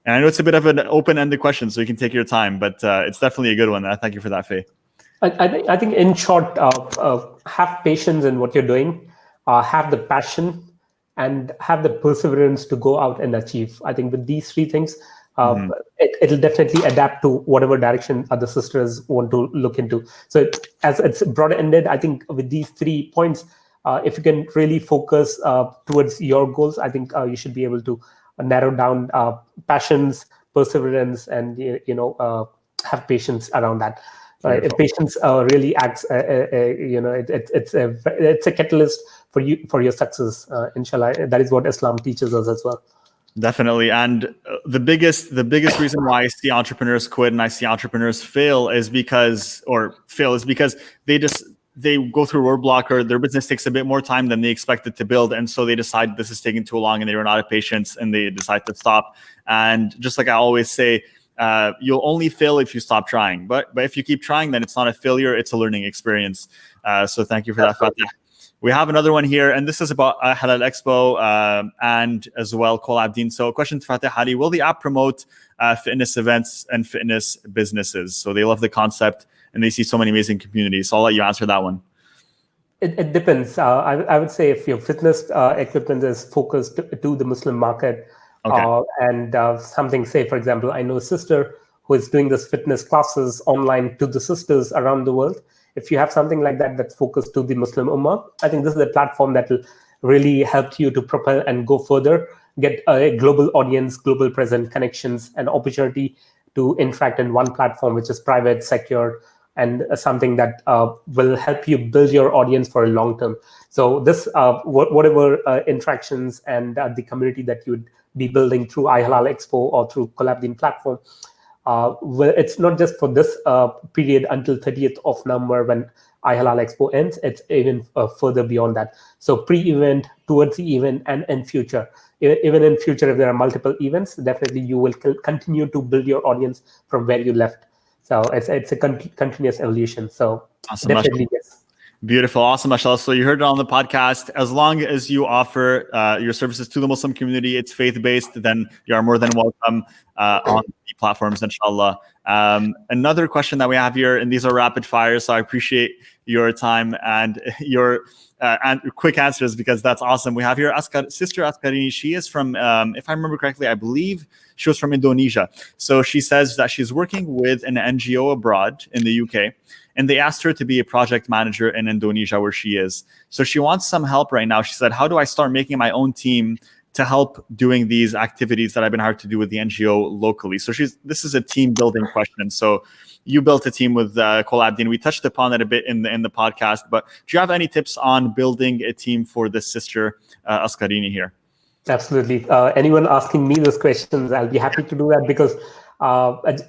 And I know it's a bit of an open-ended question, so you can take your time, but it's definitely a good one. Thank you for that, Faye. I think in short, have patience in what you're doing, have the passion, and have the perseverance to go out and achieve. I think with these 3 things, it'll definitely adapt to whatever direction other sisters want to look into. So as it's broad-ended, I think with these 3 points, if you can really focus towards your goals, I think you should be able to narrow down passions, perseverance, and have patience around that. Patience really acts, it's a catalyst for your success, inshallah. That is what Islam teaches us as well. Definitely. And the biggest reason why I see entrepreneurs quit and I see entrepreneurs fail is because they go through a roadblock, or their business takes a bit more time than they expected to build. And so they decide this is taking too long and they run out of patience and they decide to stop. And just like I always say, you'll only fail if you stop trying. But if you keep trying, then it's not a failure, it's a learning experience. So thank you for that, Fateh. We have another one here, and this is about Halal Expo and as well CollabDeen. So a question to Fateh Ali, will the app promote fitness events and fitness businesses? So they love the concept and they see so many amazing communities. So I'll let you answer that one. It depends. I would say if your fitness equipment is focused to the Muslim market, and something, say, for example, I know a sister who is doing this fitness classes online to the sisters around the world. If you have something like that that's focused to the Muslim Ummah, I think this is a platform that will really help you to propel and go further, get a global audience, global present connections, and opportunity to interact in one platform, which is private, secure, and something that will help you build your audience for a long term. So this, whatever interactions and the community that you would be building through iHalal Expo or through CollabDeen platform, it's not just for this period until 30th of November when iHalal Expo ends. It's even further beyond that. So pre-event, towards the event, and in future. Even in future, if there are multiple events, definitely you will continue to build your audience from where you left. So it's a continuous evolution. So Awesome. definitely yes. Beautiful. Awesome, mashallah. So you heard it on the podcast. As long as you offer your services to the Muslim community, it's faith-based, then you are more than welcome on the platforms, inshallah. Another question that we have here, and these are rapid fire, so I appreciate your time and your and quick answers, because that's awesome. We have here Sister Askarini. She is from, if I remember correctly, I believe she was from Indonesia. So she says that she's working with an NGO abroad in the UK, and they asked her to be a project manager in Indonesia, where she is. So she wants some help right now. She said, how do I start making my own team to help doing these activities that I've been hired to do with the NGO locally? So this is a team building question. So you built a team with CollabDeen. We touched upon it a bit in the podcast, but do you have any tips on building a team for this sister Askarini here? Absolutely. Anyone asking me those questions, I'll be happy to do that, because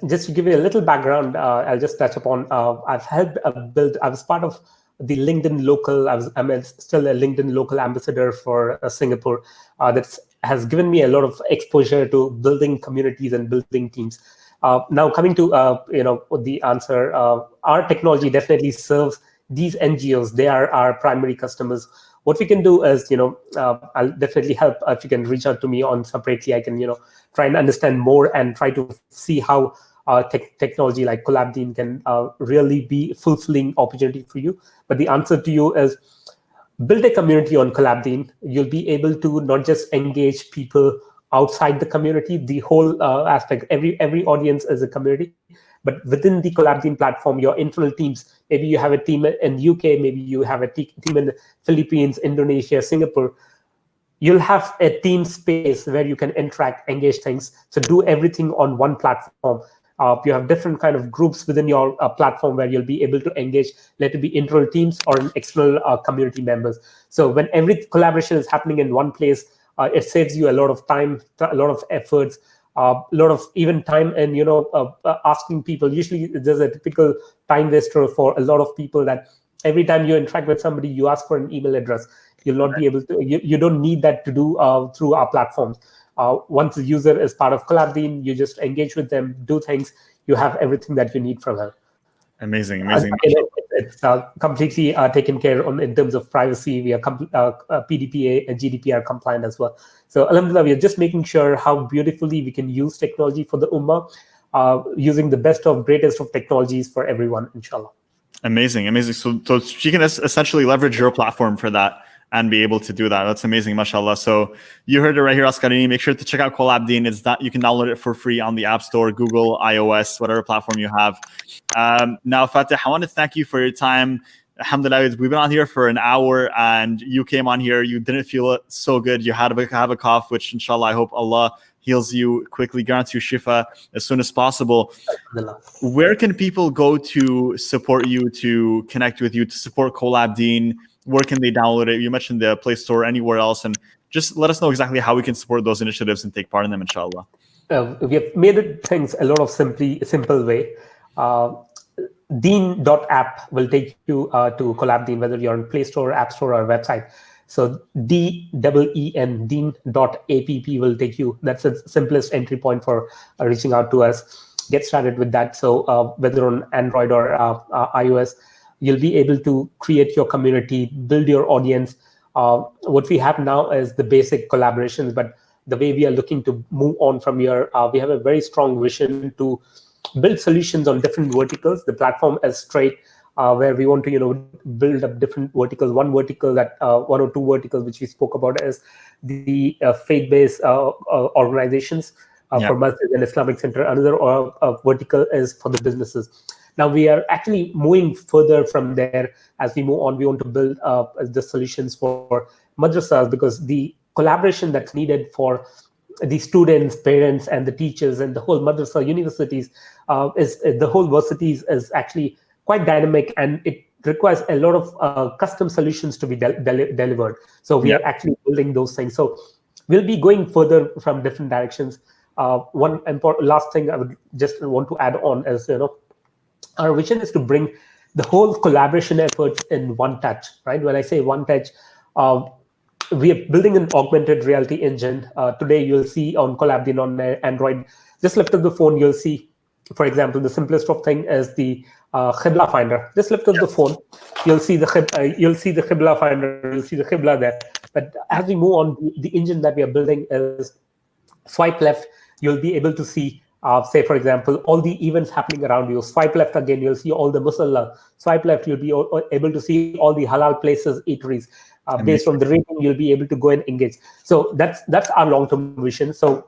just to give you a little background, I'll just touch upon. I've helped build. I was part of the LinkedIn local. I'm still a LinkedIn local ambassador for Singapore. That has given me a lot of exposure to building communities and building teams. Now coming to the answer, our technology definitely serves these NGOs. They are our primary customers. What we can do is, I'll definitely help. If you can reach out to me on separately, I can, try and understand more and try to see how technology like CollabDeen can really be fulfilling opportunity for you. But the answer to you is, build a community on CollabDeen. You'll be able to not just engage people outside the community, the whole aspect. Every audience is a community. But within the CollabDeen platform, your internal teams, maybe you have a team in UK, maybe you have a team in the Philippines, Indonesia, Singapore. You'll have a team space where you can interact, engage things. So do everything on one platform. You have different kind of groups within your platform where you'll be able to engage, let it be internal teams or external community members. So when every collaboration is happening in one place, it saves you a lot of time, a lot of efforts, a lot of even time, and asking people. Usually there's a typical time waster for a lot of people, that every time you interact with somebody, you ask for an email address. You'll not be able to. You don't need that to do through our platforms. Once the user is part of CollabDeen, you just engage with them, do things. You have everything that you need from her. Amazing. It's completely taken care of in terms of privacy. We are PDPA and GDPR compliant as well. So alhamdulillah, we are just making sure how beautifully we can use technology for the Ummah, using the best of greatest of technologies for everyone, inshallah. Amazing. So she can essentially leverage your platform for that and be able to do that. That's amazing, mashallah. So you heard it right here, Askarini. Make sure to check out CollabDeen. You can download it for free on the App Store, Google, iOS, whatever platform you have. Now, Fateh, I want to thank you for your time. Alhamdulillah, we've been on here for an hour, and you came on here. You didn't feel it so good. You had to have a cough, which inshallah, I hope Allah heals you quickly, grants you shifa as soon as possible. Where can people go to support you, to connect with you, to support CollabDeen? Where can they download it? You mentioned the Play Store, anywhere else, and just let us know exactly how we can support those initiatives and take part in them, inshallah. We have made things a lot of simple way. Deen.app will take you to CollabDeen, whether you're on Play Store, App Store, or website. So DEEN, Deen.app will take you. That's the simplest entry point for reaching out to us. Get started with that. So whether on Android or iOS, you'll be able to create your community, build your audience. What we have now is the basic collaborations, but the way we are looking to move on from here, we have a very strong vision to build solutions on different verticals. The platform is straight, where we want to build up different verticals. One or two verticals which we spoke about is the faith-based organizations for masjids and Islamic center. Another vertical is for the businesses. Now we are actually moving further from there. As we move on, we want to build the solutions for madrasas, because the collaboration that's needed for the students, parents, and the teachers, and the whole madrasa universities is actually quite dynamic, and it requires a lot of custom solutions to be delivered. So we are actually building those things. So we'll be going further from different directions. One important last thing I would just want to add on is, our vision is to bring the whole collaboration efforts in one touch, right? When I say one touch, we are building an augmented reality engine. Today, you'll see on CollabDeen on Android, just lift up the phone, you'll see For example, the simplest of thing is the Qibla finder. Just lift up the phone, you'll see the Qibla finder, you'll see the Qibla there. But as we move on, the engine that we are building is swipe left, you'll be able to see, say, for example, all the events happening around you. Swipe left again, you'll see all the musalla. Swipe left, you'll be able to see all the halal places, eateries. Based on the rating, you'll be able to go and engage. So that's our long-term vision. So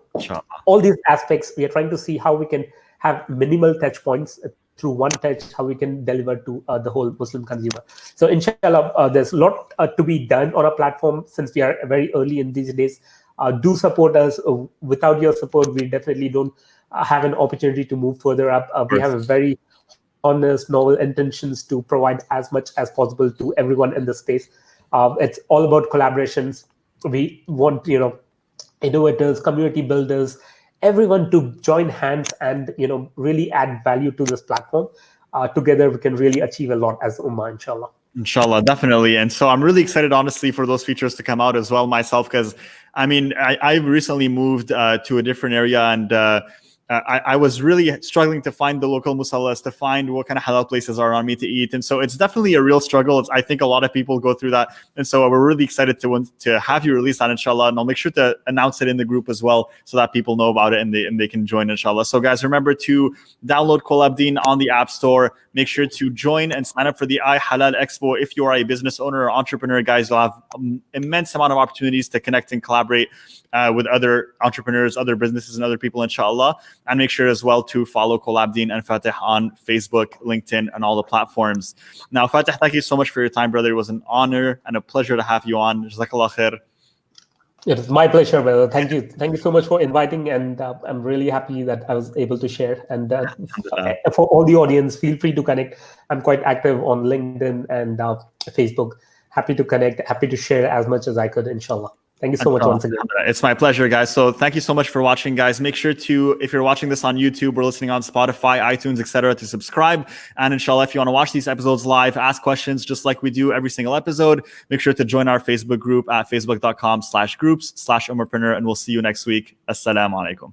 all these aspects, we are trying to see how we can have minimal touch points through one touch, how we can deliver to the whole Muslim consumer. So inshallah, there's a lot to be done on our platform since we are very early in these days. Do support us. Without your support, we definitely don't have an opportunity to move further up. We have a very honest, novel intentions to provide as much as possible to everyone in the space. It's all about collaborations. We want, innovators, community builders, everyone to join hands and, really add value to this platform. Together, we can really achieve a lot as Ummah, inshallah. Inshallah, definitely. And so I'm really excited, honestly, for those features to come out as well myself, because I recently moved to a different area, and I was really struggling to find the local musallas, to find what kind of halal places are around me to eat. And so it's definitely a real struggle. I think a lot of people go through that. And so we're really excited to have you release that, inshallah. And I'll make sure to announce it in the group as well so that people know about it and they can join, inshallah. So guys, remember to download CollabDeen on the App Store. Make sure to join and sign up for the Halal Expo. If you are a business owner or entrepreneur, guys, you'll have an immense amount of opportunities to connect and collaborate with other entrepreneurs, other businesses, and other people, inshallah. And make sure as well to follow CollabDeen and Fateh on Facebook, LinkedIn, and all the platforms. Now, Fateh, thank you so much for your time, brother. It was an honor and a pleasure to have you on. Jazakallah khair. It was my pleasure, brother. Thank you. Thank you so much for inviting, and I'm really happy that I was able to share. And for all the audience, feel free to connect. I'm quite active on LinkedIn and Facebook. Happy to connect, happy to share as much as I could, inshallah. Thank you so much once again. It's my pleasure, guys. So thank you so much for watching, guys. Make sure to, if you're watching this on YouTube or listening on Spotify, iTunes, etc., to subscribe. And inshallah, if you want to watch these episodes live, ask questions just like we do every single episode, make sure to join our Facebook group at facebook.com/groups/Ummahpreneur. And we'll see you next week. Assalamu alaikum.